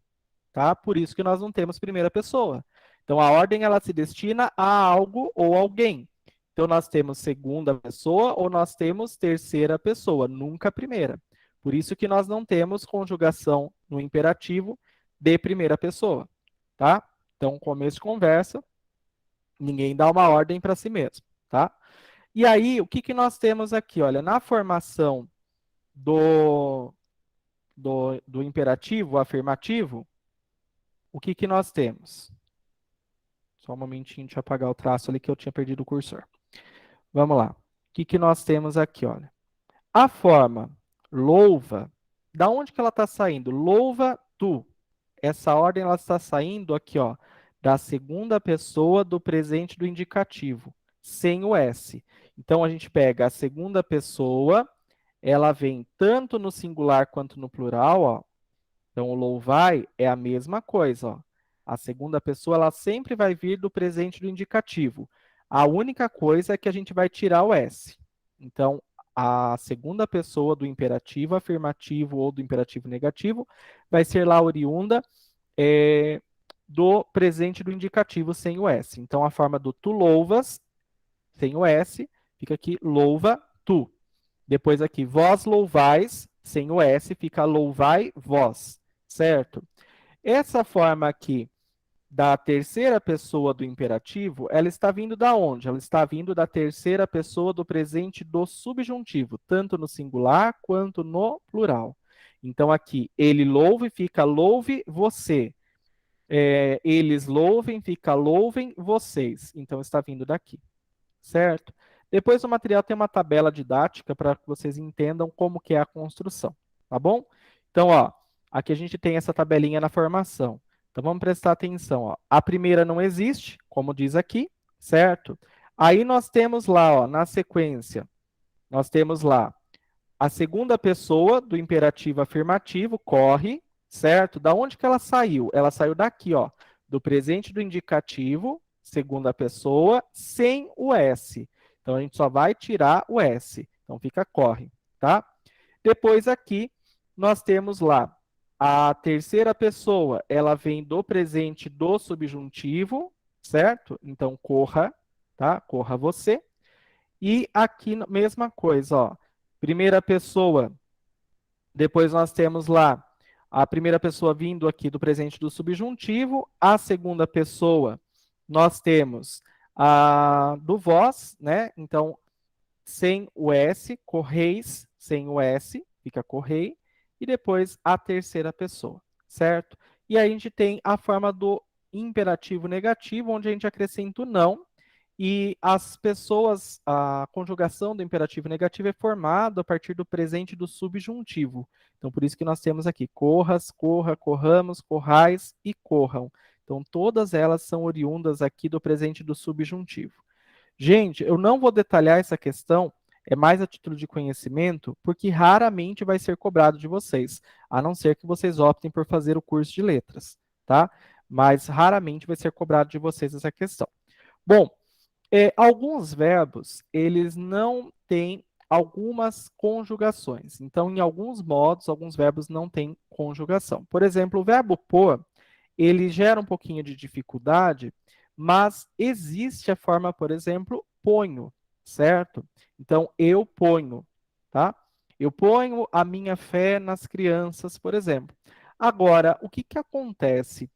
tá? Por isso que nós não temos primeira pessoa. Então, a ordem, ela se destina a algo ou alguém. Então, nós temos segunda pessoa ou nós temos terceira pessoa, nunca primeira. Por isso que nós não temos conjugação no imperativo de primeira pessoa, tá? Então, começo de conversa, ninguém dá uma ordem para si mesmo, tá? E aí, o que, que nós temos aqui? Olha, na formação do imperativo afirmativo, o que, que nós temos? Só um momentinho, deixa eu apagar o traço ali que eu tinha perdido o cursor. Vamos lá. O que, que nós temos aqui? Olha, a forma louva, da onde que ela está saindo? Louva tu. Essa ordem ela está saindo aqui, ó, da segunda pessoa do presente do indicativo, sem o S. Então, a gente pega a segunda pessoa, ela vem tanto no singular quanto no plural, ó. Então, o louvai é a mesma coisa, ó. A segunda pessoa, ela sempre vai vir do presente do indicativo. A única coisa é que a gente vai tirar o S. Então, a segunda pessoa do imperativo afirmativo ou do imperativo negativo vai ser lá oriunda do presente do indicativo sem o S. Então, a forma do tu louvas, sem o S, fica aqui louva tu. Depois aqui, vós louvais, sem o S, fica louvai vós, certo? Essa forma aqui da terceira pessoa do imperativo, ela está vindo da onde? Ela está vindo da terceira pessoa do presente do subjuntivo, tanto no singular quanto no plural. Então, aqui, ele louve, fica louve você. Eles louvem, fica louvem vocês. Então, está vindo daqui, certo? Depois do material tem uma tabela didática para que vocês entendam como que é a construção, tá bom? Então, ó, aqui a gente tem essa tabelinha na formação. Então, vamos prestar atenção, ó. A primeira não existe, como diz aqui, certo? Aí nós temos lá, ó, na sequência, nós temos lá a segunda pessoa do imperativo afirmativo, corre, certo? Da onde que ela saiu? Ela saiu daqui, ó, do presente do indicativo, segunda pessoa, sem o S. Então, a gente só vai tirar o S. Então, fica corre, tá? Depois aqui, nós temos lá a terceira pessoa, ela vem do presente do subjuntivo, certo? Então, corra, tá? Corra você. E aqui, mesma coisa, ó. Primeira pessoa, depois nós temos lá a primeira pessoa vindo aqui do presente do subjuntivo, a segunda pessoa, nós temos a do vós, né? Então, sem o S, correis, sem o S, fica correi, e depois a terceira pessoa, certo? E aí a gente tem a forma do imperativo negativo, onde a gente acrescenta o não, e as pessoas, a conjugação do imperativo negativo é formada a partir do presente do subjuntivo. Então, por isso que nós temos aqui corras, corra, corramos, corrais e corram. Então, todas elas são oriundas aqui do presente do subjuntivo. Gente, eu não vou detalhar essa questão, é mais a título de conhecimento, porque raramente vai ser cobrado de vocês, a não ser que vocês optem por fazer o curso de letras, tá? Mas raramente vai ser cobrado de vocês essa questão. Bom, alguns verbos, eles não têm algumas conjugações. Então, em alguns modos, alguns verbos não têm conjugação. Por exemplo, o verbo pôr, ele gera um pouquinho de dificuldade, mas existe a forma, por exemplo, ponho, certo? Então, eu ponho, tá? Eu ponho a minha fé nas crianças, por exemplo. Agora, o que que acontece?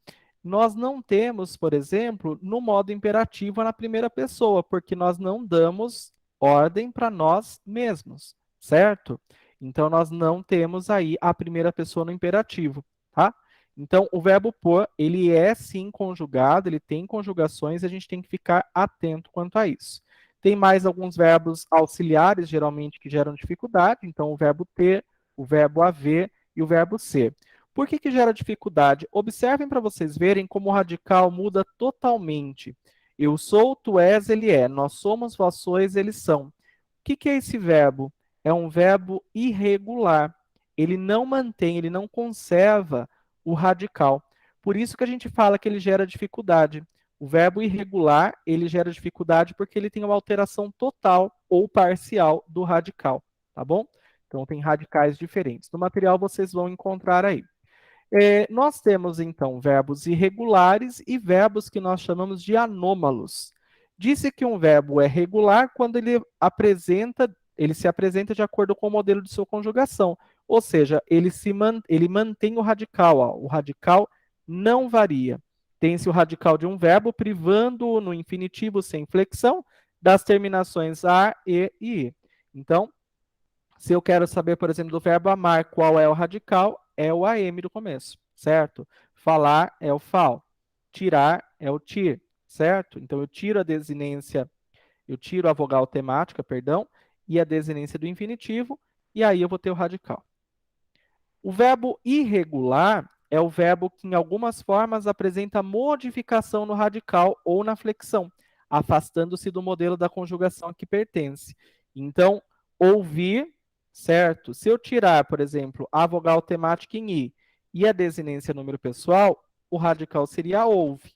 Nós não temos, por exemplo, no modo imperativo na primeira pessoa, porque nós não damos ordem para nós mesmos, certo? Então, nós não temos aí a primeira pessoa no imperativo, tá? Então, o verbo pôr, ele é sim conjugado, ele tem conjugações, a gente tem que ficar atento quanto a isso. Tem mais alguns verbos auxiliares, geralmente, que geram dificuldade, então o verbo ter, o verbo haver e o verbo ser. Por que que gera dificuldade? Observem para vocês verem como o radical muda totalmente. Eu sou, tu és, ele é. Nós somos, vós sois, eles são. O que que é esse verbo? É um verbo irregular. Ele não mantém, ele não conserva o radical. Por isso que a gente fala que ele gera dificuldade. O verbo irregular, ele gera dificuldade porque ele tem uma alteração total ou parcial do radical, tá bom? Então, tem radicais diferentes. No material, vocês vão encontrar aí. Nós temos, então, verbos irregulares e verbos que nós chamamos de anômalos. Disse que um verbo é regular quando ele se apresenta de acordo com o modelo de sua conjugação. Ou seja, ele mantém o radical. Ó, o radical não varia. Tem-se o radical de um verbo privando-o no infinitivo sem flexão das terminações ar, e e. Então, se eu quero saber, por exemplo, do verbo amar, qual é o radical, é o AM do começo, certo? Falar é o fal. Tirar é o tir, certo? Então, eu tiro a desinência, eu tiro a vogal temática, perdão, e a desinência do infinitivo, e aí eu vou ter o radical. O verbo irregular é o verbo que, em algumas formas, apresenta modificação no radical ou na flexão, afastando-se do modelo da conjugação a que pertence. Então, ouvir, certo? Se eu tirar, por exemplo, a vogal temática em i e a desinência número pessoal, o radical seria ouve,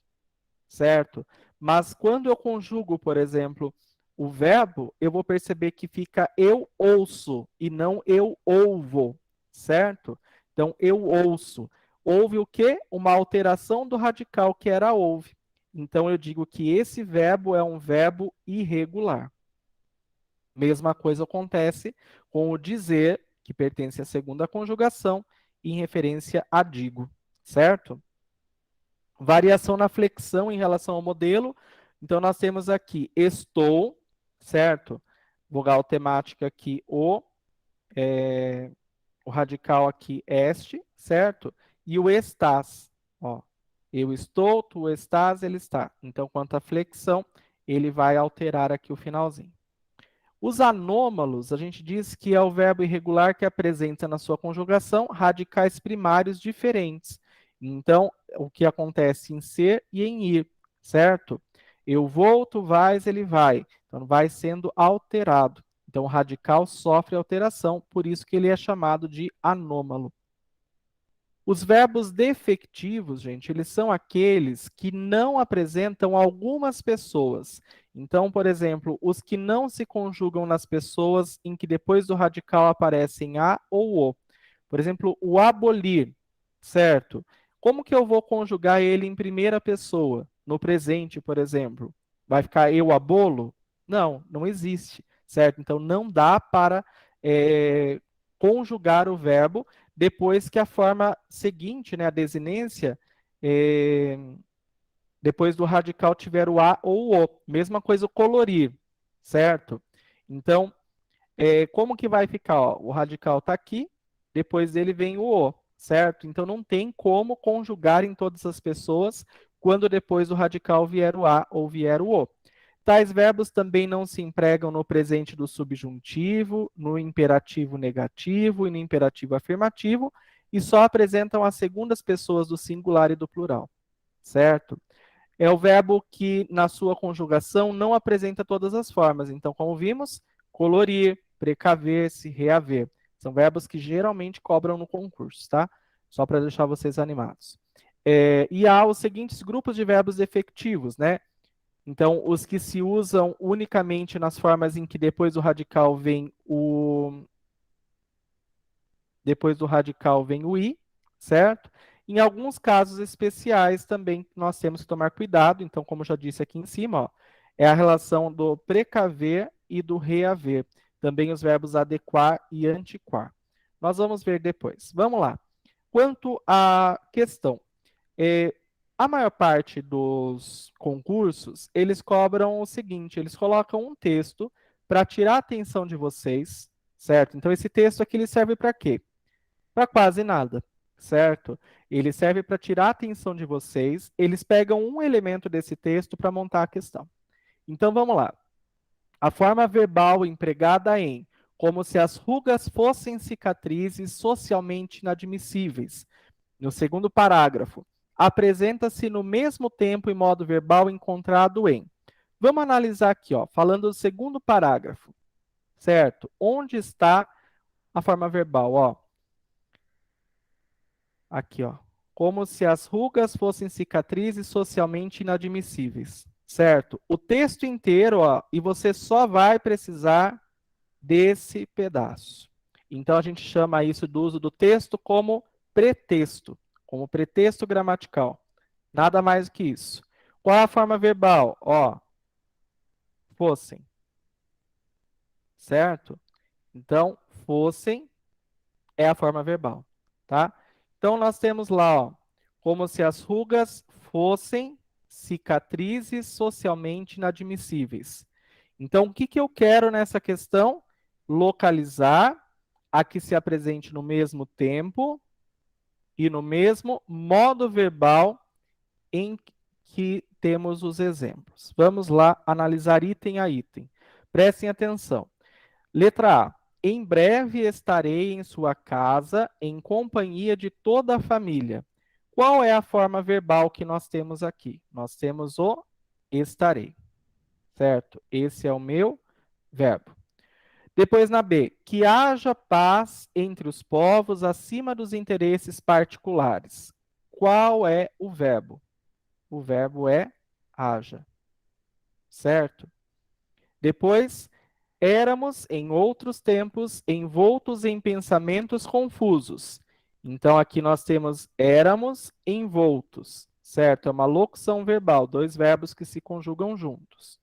certo? Mas quando eu conjugo, por exemplo, o verbo, eu vou perceber que fica eu ouço e não eu ouvo, certo? Então, eu ouço. Houve o quê? Uma alteração do radical que era ouve. Então, eu digo que esse verbo é um verbo irregular. Mesma coisa acontece com o dizer, que pertence à segunda conjugação, em referência a digo, certo? Variação na flexão em relação ao modelo. Então, nós temos aqui estou, certo? Vogal temática aqui o radical aqui este, certo? E o estás, ó. Eu estou, tu estás, ele está. Então, quanto à flexão, ele vai alterar aqui o finalzinho. Os anômalos, a gente diz que é o verbo irregular que apresenta na sua conjugação radicais primários diferentes. Então, o que acontece em ser e em ir, certo? Eu vou, tu vais, ele vai. Então, vai sendo alterado. Então, o radical sofre alteração, por isso que ele é chamado de anômalo. Os verbos defectivos, gente, eles são aqueles que não apresentam algumas pessoas. Então, por exemplo, os que não se conjugam nas pessoas em que depois do radical aparecem a ou o. Por exemplo, o abolir, certo? Como que eu vou conjugar ele em primeira pessoa? No presente, por exemplo. Vai ficar eu abolo? Não, não existe, certo? Então, não dá para conjugar o verbo depois que a forma seguinte, né, a desinência, depois do radical tiver o a ou o o. Mesma coisa o colorir, certo? Então, como que vai ficar? Ó? O radical está aqui, depois dele vem o, certo? Então, não tem como conjugar em todas as pessoas quando depois do radical vier o a ou vier o. Tais verbos também não se empregam no presente do subjuntivo, no imperativo negativo e no imperativo afirmativo, e só apresentam as segundas pessoas do singular e do plural, certo? É o verbo que, na sua conjugação, não apresenta todas as formas. Então, como vimos, colorir, precaver-se, reaver. São verbos que geralmente cobram no concurso, tá? Só para deixar vocês animados. E há os seguintes grupos de verbos defectivos, né? Então, os que se usam unicamente nas formas em que depois do radical vem o i, certo? Em alguns casos especiais também nós temos que tomar cuidado. Então, como eu já disse aqui em cima, ó, é a relação do precaver e do reaver. Também os verbos adequar e antiquar. Nós vamos ver depois. Vamos lá. Quanto à questão, a maior parte dos concursos, eles cobram o seguinte, eles colocam um texto para tirar a atenção de vocês, certo? Então, esse texto aqui ele serve para quê? Para quase nada, certo? Ele serve para tirar a atenção de vocês, eles pegam um elemento desse texto para montar a questão. Então, vamos lá. A forma verbal empregada em como se as rugas fossem cicatrizes socialmente inadmissíveis. No segundo parágrafo, apresenta-se no mesmo tempo e modo verbal encontrado em. Vamos analisar aqui, ó, falando do segundo parágrafo, certo? Onde está a forma verbal, ó? Aqui, ó. Como se as rugas fossem cicatrizes socialmente inadmissíveis, certo? O texto inteiro, ó, e você só vai precisar desse pedaço. Então, a gente chama isso do uso do texto como pretexto gramatical. Nada mais do que isso. Qual é a forma verbal? Ó, fossem, certo? Então, fossem é a forma verbal, tá? Então, nós temos lá, ó, como se as rugas fossem cicatrizes socialmente inadmissíveis. Então, o que que eu quero nessa questão? Localizar a que se apresente no mesmo tempo e no mesmo modo verbal em que temos os exemplos. Vamos lá analisar item a item. Prestem atenção. Letra A. Em breve estarei em sua casa em companhia de toda a família. Qual é a forma verbal que nós temos aqui? Nós temos o estarei, certo? Esse é o meu verbo. Depois na B, que haja paz entre os povos acima dos interesses particulares. Qual é o verbo? O verbo é haja, certo? Depois, éramos em outros tempos envoltos em pensamentos confusos. Então, aqui nós temos éramos envoltos, certo? É uma locução verbal, dois verbos que se conjugam juntos.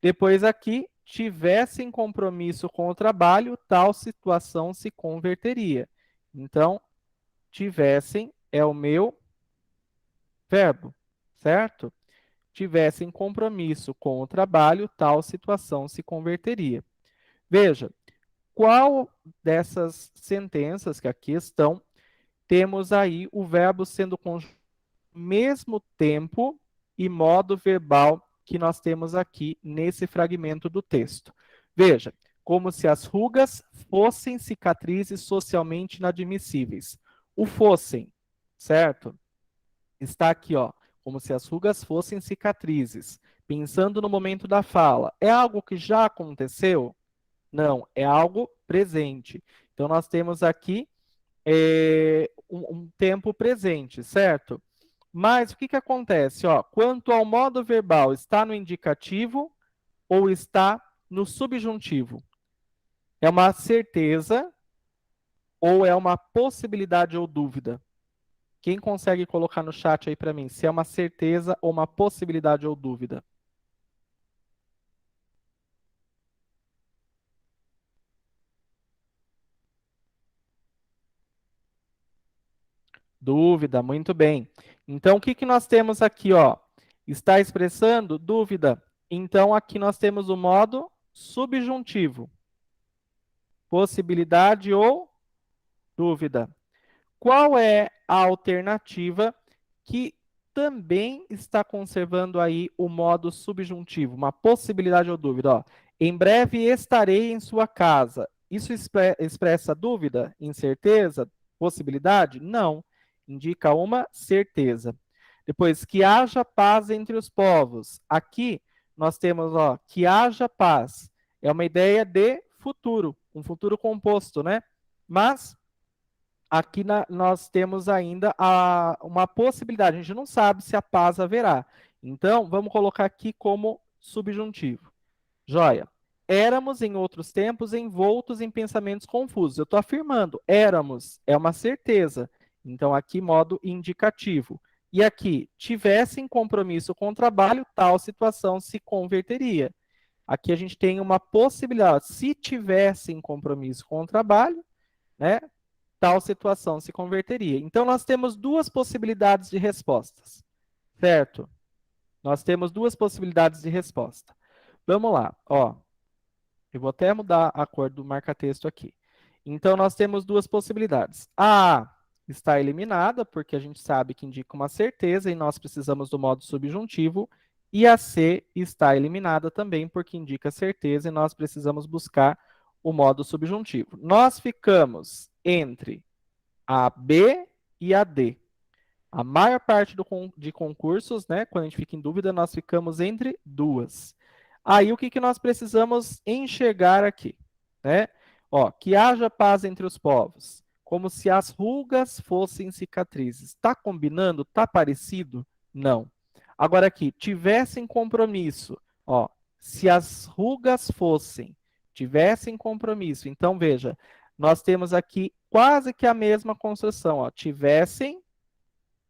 Depois aqui, tivessem compromisso com o trabalho, tal situação se converteria. Então, tivessem é o meu verbo, certo? Tivessem compromisso com o trabalho, tal situação se converteria. Veja, qual dessas sentenças que aqui estão, temos aí o verbo sendo conjugado ao mesmo tempo e modo verbal que nós temos aqui nesse fragmento do texto. Veja, como se as rugas fossem cicatrizes socialmente inadmissíveis. O fossem, certo? Está aqui, ó, como se as rugas fossem cicatrizes. Pensando no momento da fala, é algo que já aconteceu? Não, é algo presente. Então, nós temos aqui um tempo presente, certo? Mas o que que acontece? Ó, quanto ao modo verbal, está no indicativo ou está no subjuntivo? É uma certeza ou é uma possibilidade ou dúvida? Quem consegue colocar no chat aí para mim se é uma certeza ou uma possibilidade ou dúvida? Dúvida, muito bem. Então, o que que nós temos aqui, ó? Está expressando dúvida. Então, aqui nós temos o modo subjuntivo. Possibilidade ou dúvida. Qual é a alternativa que também está conservando aí o modo subjuntivo? Uma possibilidade ou dúvida, ó. Em breve estarei em sua casa. Isso expressa dúvida, incerteza, possibilidade? Não. Indica uma certeza. Depois, que haja paz entre os povos. Aqui nós temos, ó, que haja paz. É uma ideia de futuro, um futuro composto, né? Mas aqui nós temos ainda uma possibilidade. A gente não sabe se a paz haverá. Então, vamos colocar aqui como subjuntivo. Joia. Éramos, em outros tempos, envoltos em pensamentos confusos. Eu estou afirmando, éramos, é uma certeza. Então, aqui, modo indicativo. E aqui, tivessem compromisso com o trabalho, tal situação se converteria. Aqui a gente tem uma possibilidade. Se tivessem compromisso com o trabalho, né, tal situação se converteria. Então, nós temos duas possibilidades de respostas, certo? Nós temos duas possibilidades de resposta. Vamos lá, ó. Eu vou até mudar a cor do marca-texto aqui. Então, nós temos duas possibilidades. A está eliminada, porque a gente sabe que indica uma certeza e nós precisamos do modo subjuntivo. E a C está eliminada também, porque indica certeza e nós precisamos buscar o modo subjuntivo. Nós ficamos entre a B e a D. A maior parte de concursos, né, quando a gente fica em dúvida, nós ficamos entre duas. Aí o que, que nós precisamos enxergar aqui? Né? Ó, que haja paz entre os povos, como se as rugas fossem cicatrizes. Está combinando? Está parecido? Não. Agora aqui, tivessem compromisso. Ó, se as rugas fossem, tivessem compromisso. Então, veja, nós temos aqui quase que a mesma construção. Ó, tivessem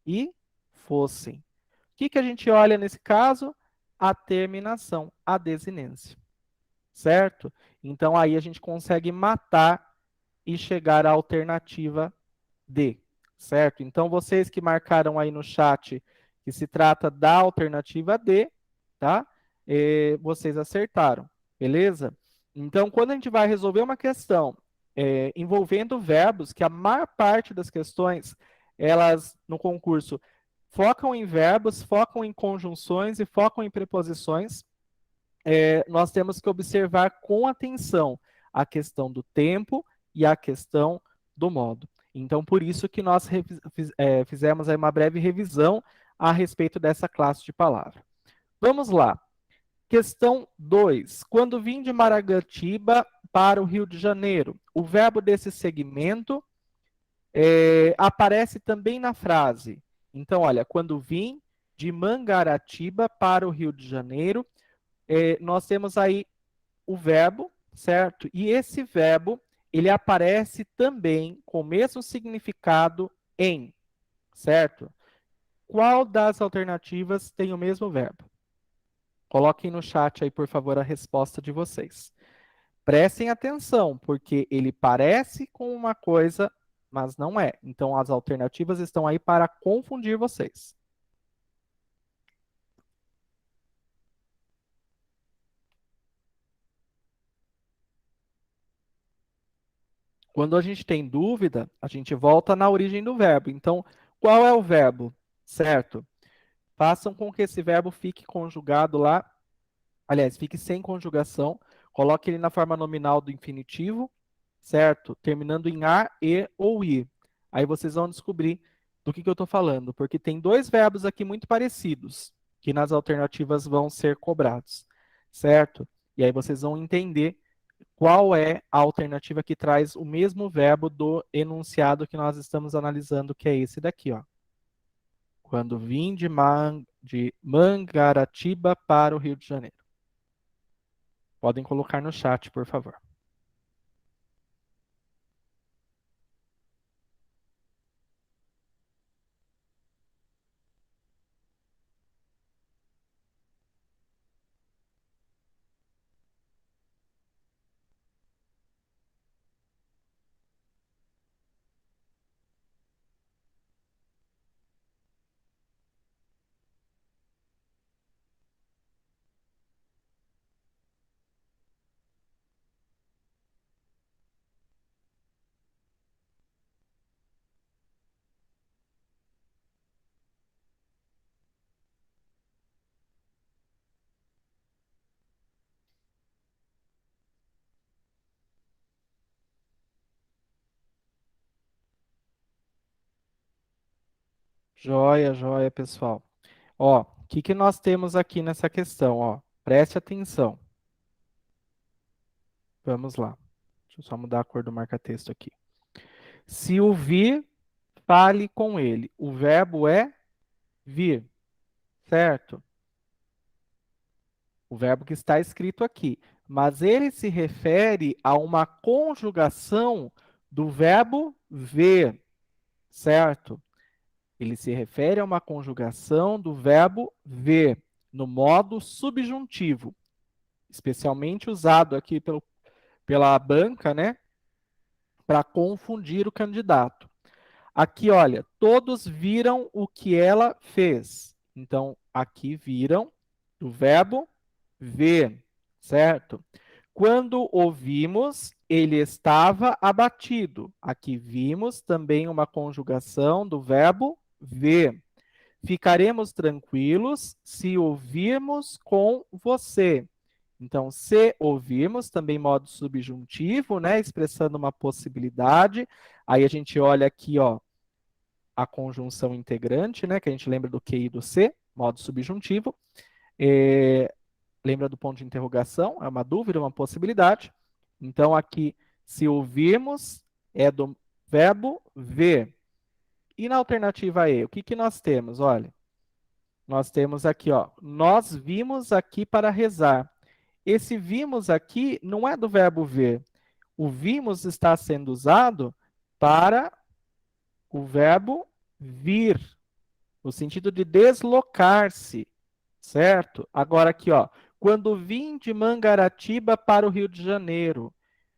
e fossem. O que, que a gente olha nesse caso? A terminação, a desinência. Certo? Então, aí a gente consegue matar e chegar à alternativa D. Certo? Então, vocês que marcaram aí no chat que se trata da alternativa D, tá? Vocês acertaram. Beleza? Então, quando a gente vai resolver uma questão envolvendo verbos, que a maior parte das questões, elas no concurso focam em verbos, focam em conjunções e focam em preposições, nós temos que observar com atenção a questão do tempo e a questão do modo. Então, por isso que nós fizemos aí uma breve revisão a respeito dessa classe de palavra. Vamos lá. Questão 2. Quando vim de Maragogipe para o Rio de Janeiro, o verbo desse segmento aparece também na frase. Então, olha, quando vim de Mangaratiba para o Rio de Janeiro, nós temos aí o verbo, certo? E esse verbo, ele aparece também com o mesmo significado em, certo? Qual das alternativas tem o mesmo verbo? Coloquem no chat aí, por favor, a resposta de vocês. Prestem atenção, porque ele parece com uma coisa, mas não é. Então, as alternativas estão aí para confundir vocês. Quando a gente tem dúvida, a gente volta na origem do verbo. Então, qual é o verbo? Certo? Façam com que esse verbo fique conjugado lá. Aliás, fique sem conjugação. Coloque ele na forma nominal do infinitivo, certo? Terminando em a, e ou i. Aí vocês vão descobrir do que eu estou falando, porque tem dois verbos aqui muito parecidos, que nas alternativas vão ser cobrados, certo? E aí vocês vão entender qual é a alternativa que traz o mesmo verbo do enunciado que nós estamos analisando, que é esse daqui, ó. Quando vim de Mangaratiba para o Rio de Janeiro. Podem colocar no chat, por favor. Joia, joia, pessoal. Ó, o que que nós temos aqui nessa questão, ó? Preste atenção. Vamos lá. Deixa eu só mudar a cor do marca-texto aqui. Se o vir, fale com ele. O verbo é vir, certo? O verbo que está escrito aqui. Mas ele se refere a uma conjugação do verbo ver, certo? Ele se refere a uma conjugação do verbo ver, no modo subjuntivo, especialmente usado aqui pela banca, né, para confundir o candidato. Aqui, olha, todos viram o que ela fez. Então, aqui viram do verbo ver, certo? Quando ouvimos, ele estava abatido. Aqui vimos também uma conjugação do verbo ver. Ficaremos tranquilos se ouvirmos com você. Então, se ouvirmos, também modo subjuntivo, né? Expressando uma possibilidade. Aí a gente olha aqui, ó, a conjunção integrante, né? Que a gente lembra do que e do se, modo subjuntivo. Lembra do ponto de interrogação? É uma dúvida, uma possibilidade. Então, aqui, se ouvirmos, é do verbo ver. E na alternativa E, o que que nós temos? Olha, nós temos aqui, ó, nós vimos aqui para rezar. Esse vimos aqui não é do verbo ver. O vimos está sendo usado para o verbo vir, no sentido de deslocar-se, certo? Agora aqui, ó, quando vim de Mangaratiba para o Rio de Janeiro.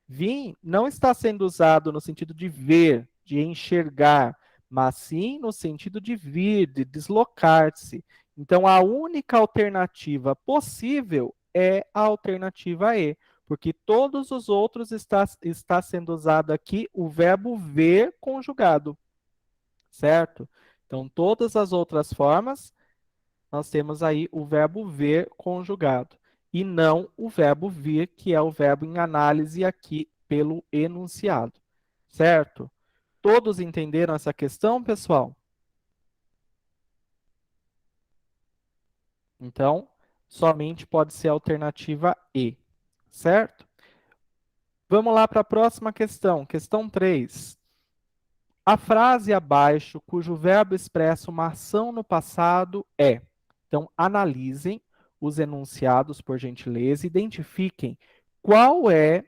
Vim não está sendo usado no sentido de ver, de enxergar, mas sim no sentido de vir, de deslocar-se. Então, a única alternativa possível é a alternativa E, porque todos os outros está sendo usado aqui o verbo ver conjugado, certo? Então, todas as outras formas, nós temos aí o verbo ver conjugado e não o verbo vir, que é o verbo em análise aqui pelo enunciado, certo? Todos entenderam essa questão, pessoal? Então, somente pode ser a alternativa E, certo? Vamos lá para a próxima questão, questão 3. A frase abaixo, cujo verbo expressa uma ação no passado é. Então, analisem os enunciados, por gentileza, identifiquem qual é,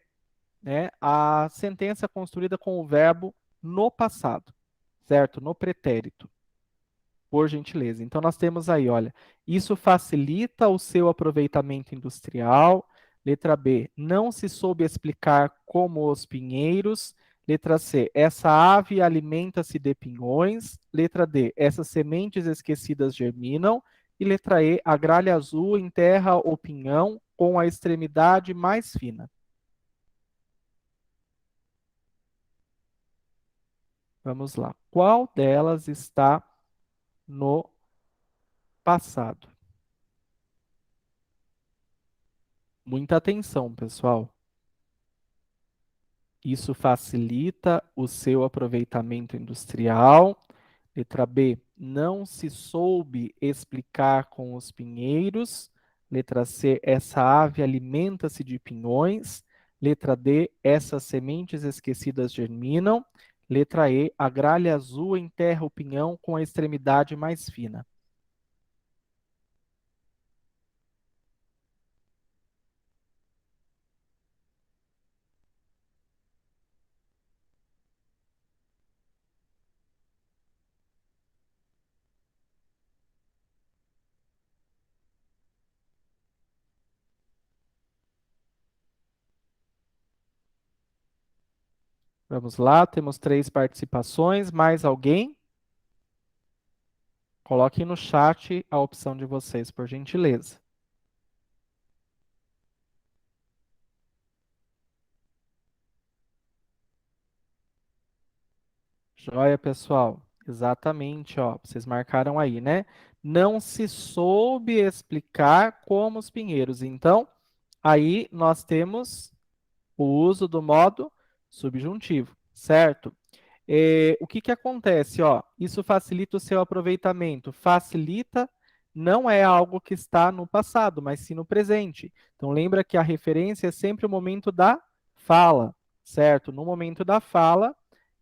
né, a sentença construída com o verbo no passado, certo? No pretérito. Por gentileza. Então, nós temos aí, olha, isso facilita o seu aproveitamento industrial. Letra B, não se soube explicar como os pinheiros. Letra C, essa ave alimenta-se de pinhões. Letra D, essas sementes esquecidas germinam. E letra E, a gralha azul enterra o pinhão com a extremidade mais fina. Vamos lá. Qual delas está no passado? Muita atenção, pessoal. Isso facilita o seu aproveitamento industrial. Letra B, não se soube explicar com os pinheiros. Letra C, essa ave alimenta-se de pinhões. Letra D, essas sementes esquecidas germinam. Letra E, a gralha azul enterra o pinhão com a extremidade mais fina. Vamos lá, temos 3 participações. Mais alguém? Coloquem no chat a opção de vocês, por gentileza. Joia, pessoal. Exatamente, ó. Vocês marcaram aí, né? Não se soube explicar como os pinheiros. Então, aí nós temos o uso do modo subjuntivo, certo? O que que acontece, ó? Isso facilita o seu aproveitamento. Facilita não é algo que está no passado, mas sim no presente. Então, lembra que a referência é sempre o momento da fala, certo? No momento da fala,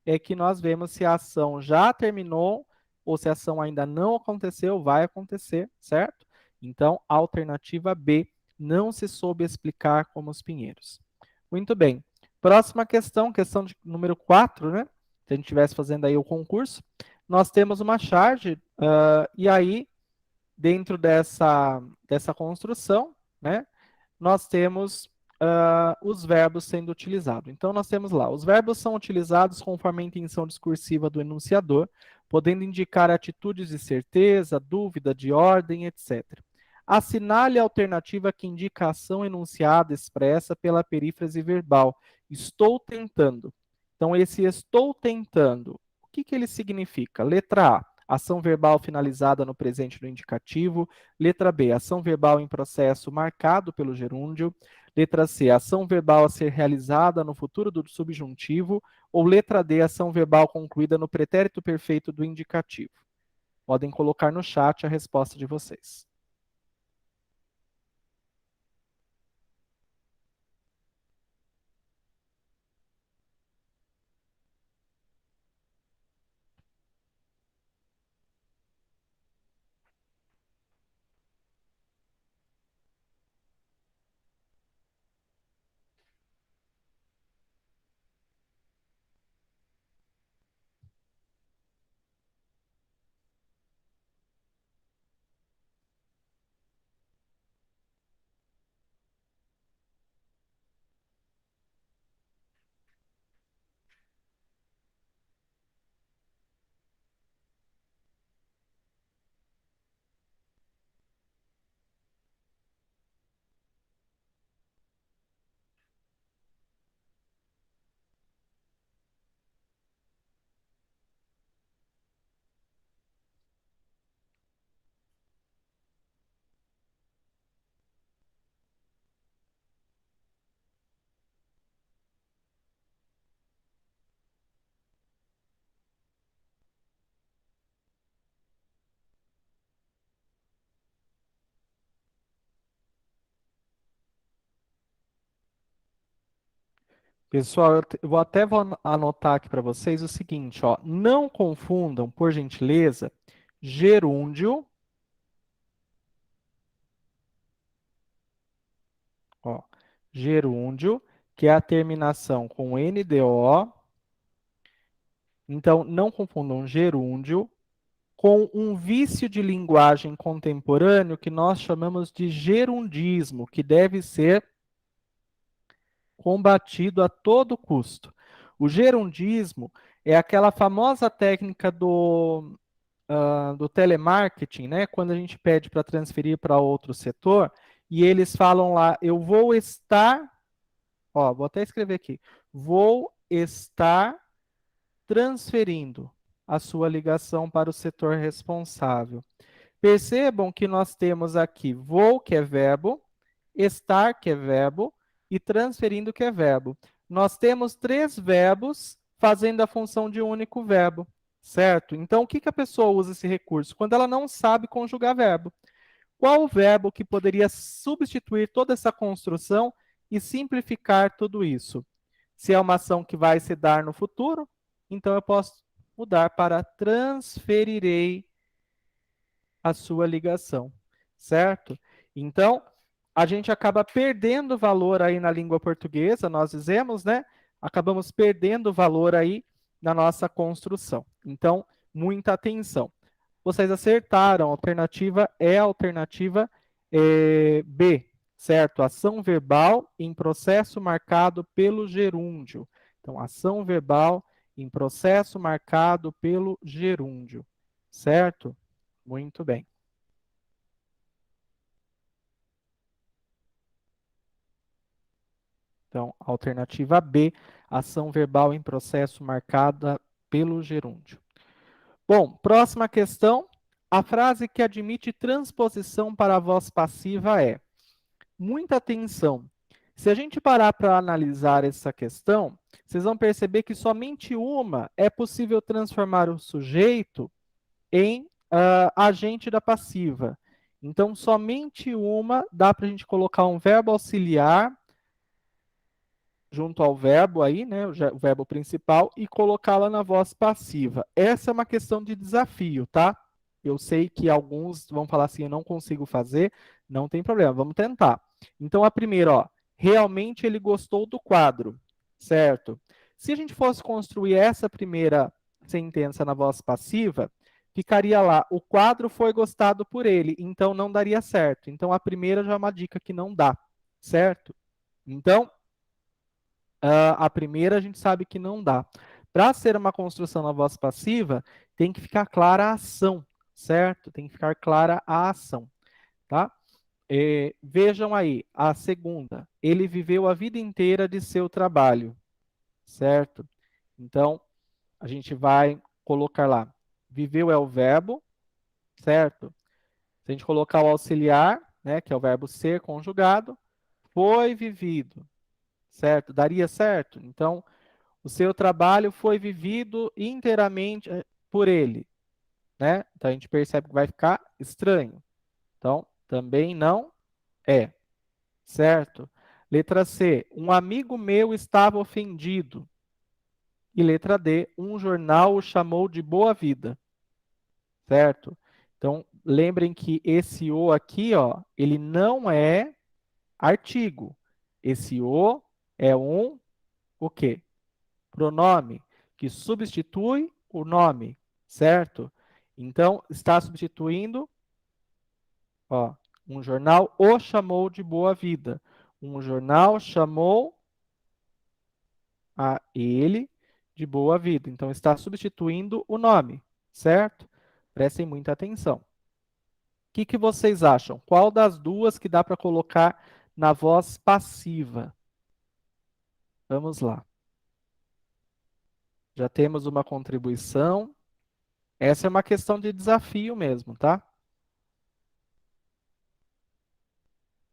é que nós vemos se a ação já terminou ou se a ação ainda não aconteceu, vai acontecer, certo? Então, alternativa B, não se soube explicar como os pinheiros. Muito bem. Próxima questão, questão de número 4, né? Se a gente estivesse fazendo aí o concurso, nós temos uma charge, e aí, dentro dessa construção, né? Nós temos os verbos sendo utilizados. Então, nós temos lá, os verbos são utilizados conforme a intenção discursiva do enunciador, podendo indicar atitudes de certeza, dúvida, de ordem, etc. Assinale a alternativa que indica a ação enunciada expressa pela perífrase verbal. Estou tentando. Então, esse estou tentando, o que que ele significa? Letra A, ação verbal finalizada no presente do indicativo. Letra B, ação verbal em processo marcado pelo gerúndio. Letra C, ação verbal a ser realizada no futuro do subjuntivo. Ou letra D, ação verbal concluída no pretérito perfeito do indicativo. Podem colocar no chat a resposta de vocês. Pessoal, eu vou anotar aqui para vocês o seguinte, ó, não confundam, por gentileza, gerúndio, ó, gerúndio, que é a terminação com NDO. Então, não confundam gerúndio com um vício de linguagem contemporâneo que nós chamamos de gerundismo, que deve ser combatido a todo custo. O gerundismo é aquela famosa técnica do telemarketing, né? Quando a gente pede para transferir para outro setor e eles falam lá, eu vou estar, ó, vou até escrever aqui, vou estar transferindo a sua ligação para o setor responsável. Percebam que nós temos aqui vou, que é verbo, estar, que é verbo, e transferindo, que é verbo. Nós temos três verbos fazendo a função de um único verbo, certo? Então, o que, que a pessoa usa esse recurso? Quando ela não sabe conjugar verbo. Qual o verbo que poderia substituir toda essa construção e simplificar tudo isso? Se é uma ação que vai se dar no futuro, então eu posso mudar para transferirei a sua ligação, certo? Então, a gente acaba perdendo valor aí na língua portuguesa, nós dizemos, né? Acabamos perdendo valor aí na nossa construção. Então, muita atenção. Vocês acertaram, a alternativa é a alternativa B, certo? Ação verbal em processo marcado pelo gerúndio. Então, ação verbal em processo marcado pelo gerúndio, certo? Muito bem. Então, alternativa B, ação verbal em processo marcada pelo gerúndio. Bom, próxima questão. A frase que admite transposição para a voz passiva é: muita atenção. Se a gente parar para analisar essa questão, vocês vão perceber que somente uma é possível transformar o sujeito em agente da passiva. Então, somente uma dá para a gente colocar um verbo auxiliar junto ao verbo aí, né, o verbo principal, e colocá-la na voz passiva. Essa é uma questão de desafio, tá? Eu sei que alguns vão falar assim, eu não consigo fazer, não tem problema, vamos tentar. Então, a primeira, ó, realmente ele gostou do quadro, certo? Se a gente fosse construir essa primeira sentença na voz passiva, ficaria lá, o quadro foi gostado por ele, então não daria certo. Então, a primeira já é uma dica que não dá, certo? Então, a primeira a gente sabe que não dá. Para ser uma construção na voz passiva, tem que ficar clara a ação, certo? Tem que ficar clara a ação, tá? Vejam aí, a segunda. Ele viveu a vida inteira de seu trabalho, certo? Então, a gente vai colocar lá. Viveu é o verbo, certo? Se a gente colocar o auxiliar, né, que é o verbo ser conjugado, foi vivido, certo? Daria certo? Então, o seu trabalho foi vivido inteiramente por ele, né? Então a gente percebe que vai ficar estranho. Então, também não é, certo? Letra C, um amigo meu estava ofendido. E letra D, um jornal o chamou de boa vida, certo? Então, lembrem que esse o aqui, ó, ele não é artigo. Esse o é o quê? Pronome que substitui o nome, certo? Então, está substituindo, ó, um jornal o chamou de boa vida. Um jornal chamou a ele de boa vida. Então, está substituindo o nome, certo? Prestem muita atenção. O que vocês acham? Qual das duas que dá para colocar na voz passiva? Vamos lá. Já temos uma contribuição. Essa é uma questão de desafio mesmo, tá?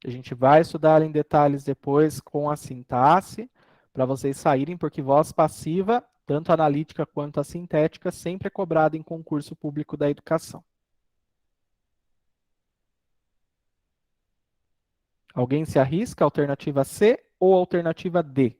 A gente vai estudar em detalhes depois com a sintaxe, para vocês saírem, porque voz passiva, tanto a analítica quanto a sintética, sempre é cobrada em concurso público da educação. Alguém se arrisca? Alternativa C ou alternativa D?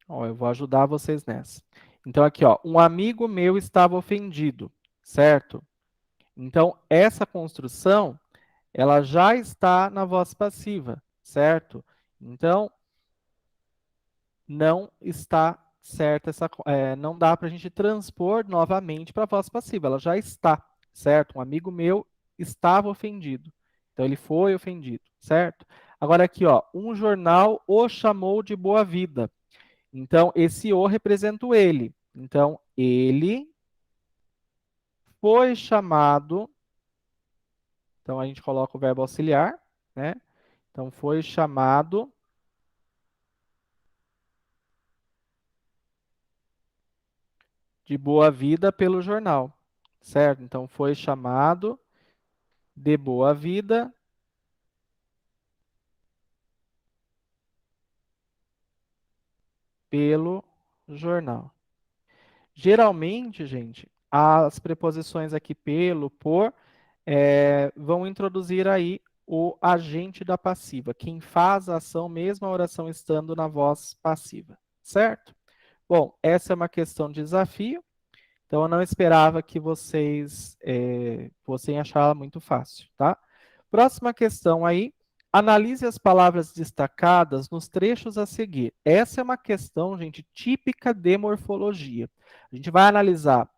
Ó, eu vou ajudar vocês nessa. Então, aqui, ó, um amigo meu estava ofendido, certo? Então, essa construção, ela já está na voz passiva, certo? Então, não está certa essa, não dá para a gente transpor novamente para a voz passiva, ela já está, certo? Um amigo meu estava ofendido, então ele foi ofendido, certo? Agora aqui, ó, um jornal o chamou de boa vida, então esse o representa o ele, então ele foi chamado, então a gente coloca o verbo auxiliar, né? Então foi chamado de boa vida pelo jornal, certo? Então foi chamado de boa vida pelo jornal. Geralmente, gente, as preposições aqui pelo, por, vão introduzir aí o agente da passiva, quem faz a ação mesmo a oração estando na voz passiva, certo? Bom, essa é uma questão de desafio, então eu não esperava que vocês fossem achá-la muito fácil, tá? Próxima questão aí. Analise as palavras destacadas nos trechos a seguir. Essa é uma questão, gente, típica de morfologia. A gente vai analisar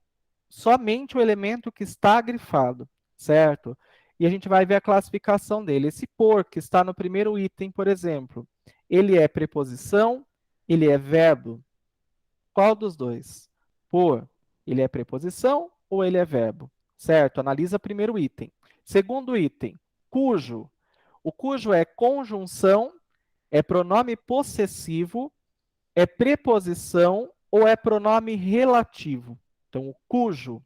somente o elemento que está grifado, certo? E a gente vai ver a classificação dele. Esse por, que está no primeiro item, por exemplo, ele é preposição, ele é verbo? Qual dos dois? Por, ele é preposição ou ele é verbo? Certo? Analisa primeiro item. Segundo item, cujo. O cujo é conjunção, é pronome possessivo, é preposição ou é pronome relativo? Então, o cujo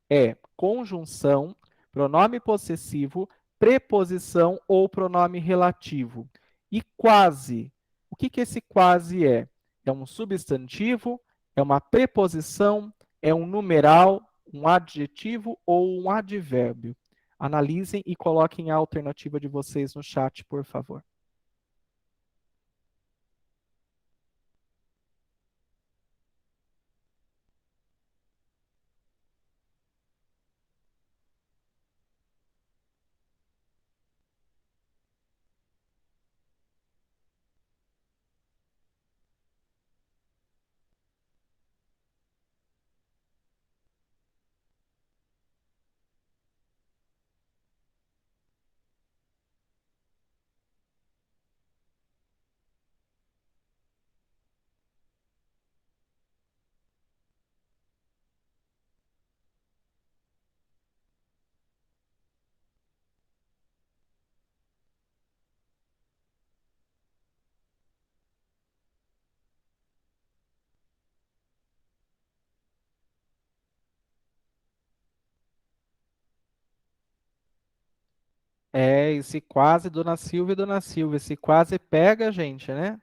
é conjunção, pronome possessivo, preposição ou pronome relativo. E quase, o que que esse quase é? É um substantivo, é uma preposição, é um numeral, um adjetivo ou um advérbio? Analisem e coloquem a alternativa de vocês no chat, por favor. É, esse quase, Dona Silvia e Dona Silvia, esse quase pega a gente, né?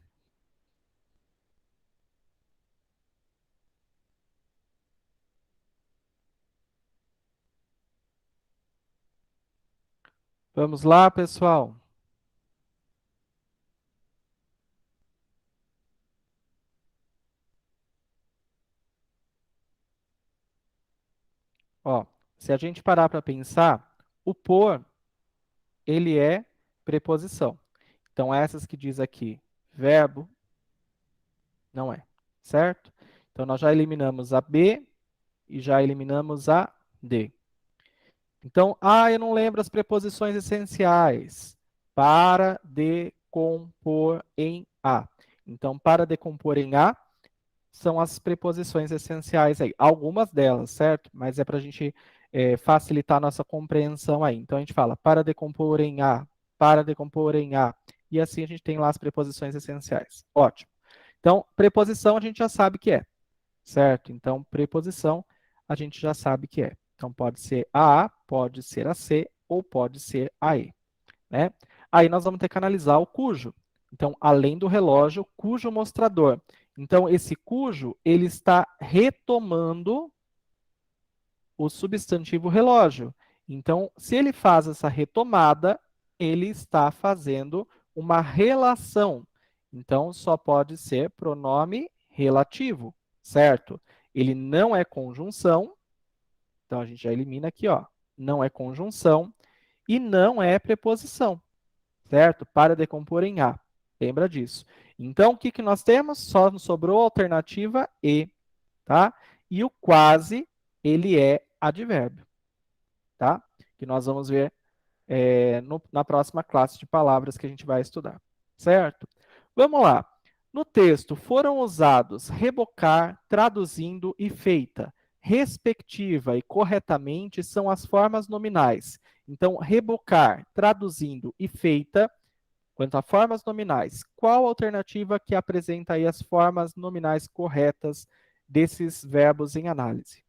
Vamos lá, pessoal. Ó, se a gente parar para pensar, o por, ele é preposição. Então, essas que diz aqui, verbo, não é, certo? Então, nós já eliminamos a B e já eliminamos a D. Então, eu não lembro as preposições essenciais. Para decompor em A. Então, para decompor em A, são as preposições essenciais aí. Algumas delas, certo? Mas é para a gente facilitar a nossa compreensão aí. Então, a gente fala para decompor em A, para decompor em A. E assim a gente tem lá as preposições essenciais. Ótimo. Então, preposição a gente já sabe que é, certo? Então, preposição a gente já sabe que é. Então, pode ser a, pode ser a C ou pode ser a E, né? Aí nós vamos ter que analisar o cujo. Então, além do relógio, cujo mostrador. Então, esse cujo, ele está retomando o substantivo relógio. Então, se ele faz essa retomada, ele está fazendo uma relação. Então, só pode ser pronome relativo, certo? Ele não é conjunção, então a gente já elimina aqui, ó. Não é conjunção e não é preposição, certo? Para decompor em A. Lembra disso. Então, o que que nós temos? Só nos sobrou a alternativa E, tá? E o quase, ele é advérbio, tá? Que nós vamos ver na próxima classe de palavras que a gente vai estudar, certo? Vamos lá. No texto, foram usados rebocar, traduzindo e feita. Respectiva e corretamente são as formas nominais. Então, rebocar, traduzindo e feita, quanto a formas nominais, qual a alternativa que apresenta aí as formas nominais corretas desses verbos em análise?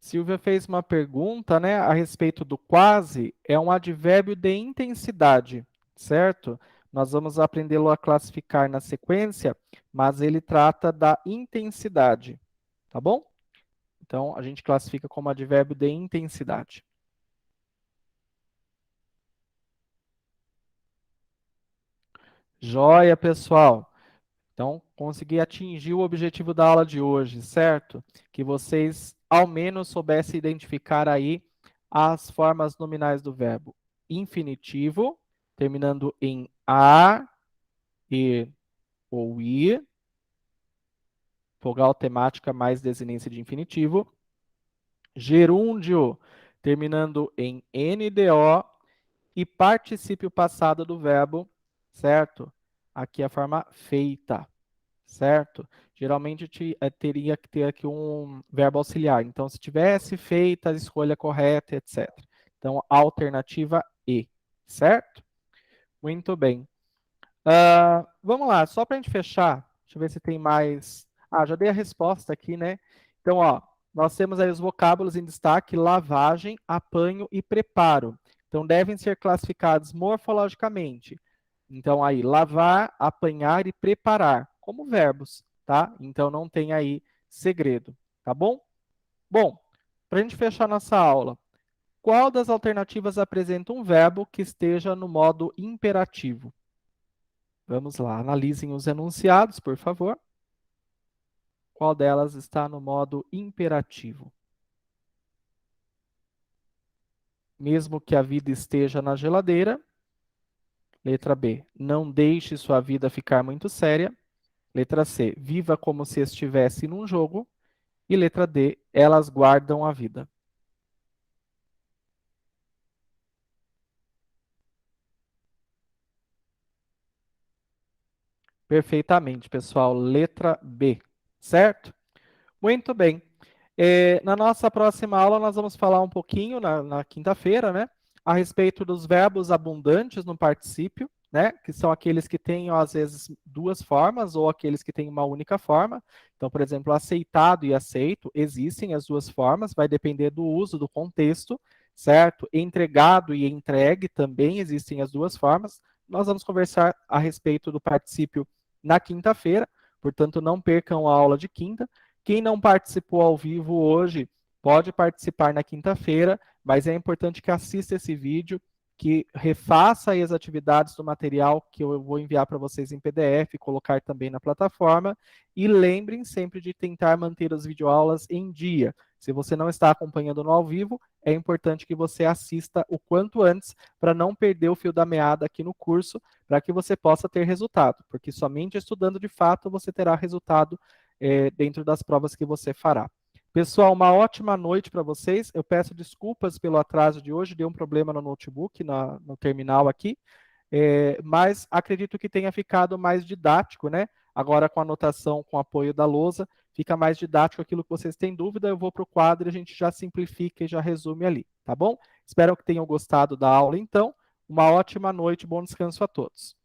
Silvia fez uma pergunta, né, a respeito do quase, é um advérbio de intensidade, certo? Nós vamos aprendê-lo a classificar na sequência, mas ele trata da intensidade, tá bom? Então, a gente classifica como advérbio de intensidade. Joia, pessoal. Então, consegui atingir o objetivo da aula de hoje, certo? Que vocês, ao menos, soubessem identificar aí as formas nominais do verbo infinitivo, terminando em a, e ou ir, vogal temática mais desinência de infinitivo. Gerúndio, terminando em NDO, e particípio passado do verbo, certo? Aqui a forma feita, certo? Geralmente teria que ter aqui um verbo auxiliar. Então, se tivesse feita a escolha correta, etc. Então, alternativa E, certo? Muito bem. Vamos lá, só para a gente fechar, deixa eu ver se tem mais. Ah, já dei a resposta aqui, né? Então, ó, nós temos aí os vocábulos em destaque: lavagem, apanho e preparo. Então, devem ser classificados morfologicamente. Então, aí, lavar, apanhar e preparar, como verbos, tá? Então, não tem aí segredo, tá bom? Bom, para a gente fechar nossa aula, qual das alternativas apresenta um verbo que esteja no modo imperativo? Vamos lá, analisem os enunciados, por favor. Qual delas está no modo imperativo? Mesmo que a vida esteja na geladeira. Letra B, não deixe sua vida ficar muito séria. Letra C, viva como se estivesse num jogo. E letra D, elas guardam a vida. Perfeitamente, pessoal. Letra B, certo? Muito bem. Na nossa próxima aula, nós vamos falar um pouquinho, na quinta-feira, né, a respeito dos verbos abundantes no particípio, né, que são aqueles que têm, às vezes, duas formas ou aqueles que têm uma única forma. Então, por exemplo, aceitado e aceito, existem as duas formas, vai depender do uso, do contexto, certo? Entregado e entregue também existem as duas formas. Nós vamos conversar a respeito do particípio na quinta-feira, portanto, não percam a aula de quinta. Quem não participou ao vivo hoje, pode participar na quinta-feira, mas é importante que assista esse vídeo, que refaça aí as atividades do material que eu vou enviar para vocês em PDF, colocar também na plataforma, e lembrem sempre de tentar manter as videoaulas em dia. Se você não está acompanhando no ao vivo, é importante que você assista o quanto antes, para não perder o fio da meada aqui no curso, para que você possa ter resultado, porque somente estudando de fato você terá resultado dentro das provas que você fará. Pessoal, uma ótima noite para vocês. Eu peço desculpas pelo atraso de hoje, deu um problema no notebook, no terminal aqui, mas acredito que tenha ficado mais didático, né? Agora com a anotação, com o apoio da lousa, fica mais didático aquilo que vocês têm dúvida. Eu vou para o quadro e a gente já simplifica e já resume ali, tá bom? Espero que tenham gostado da aula, então. Uma ótima noite, bom descanso a todos.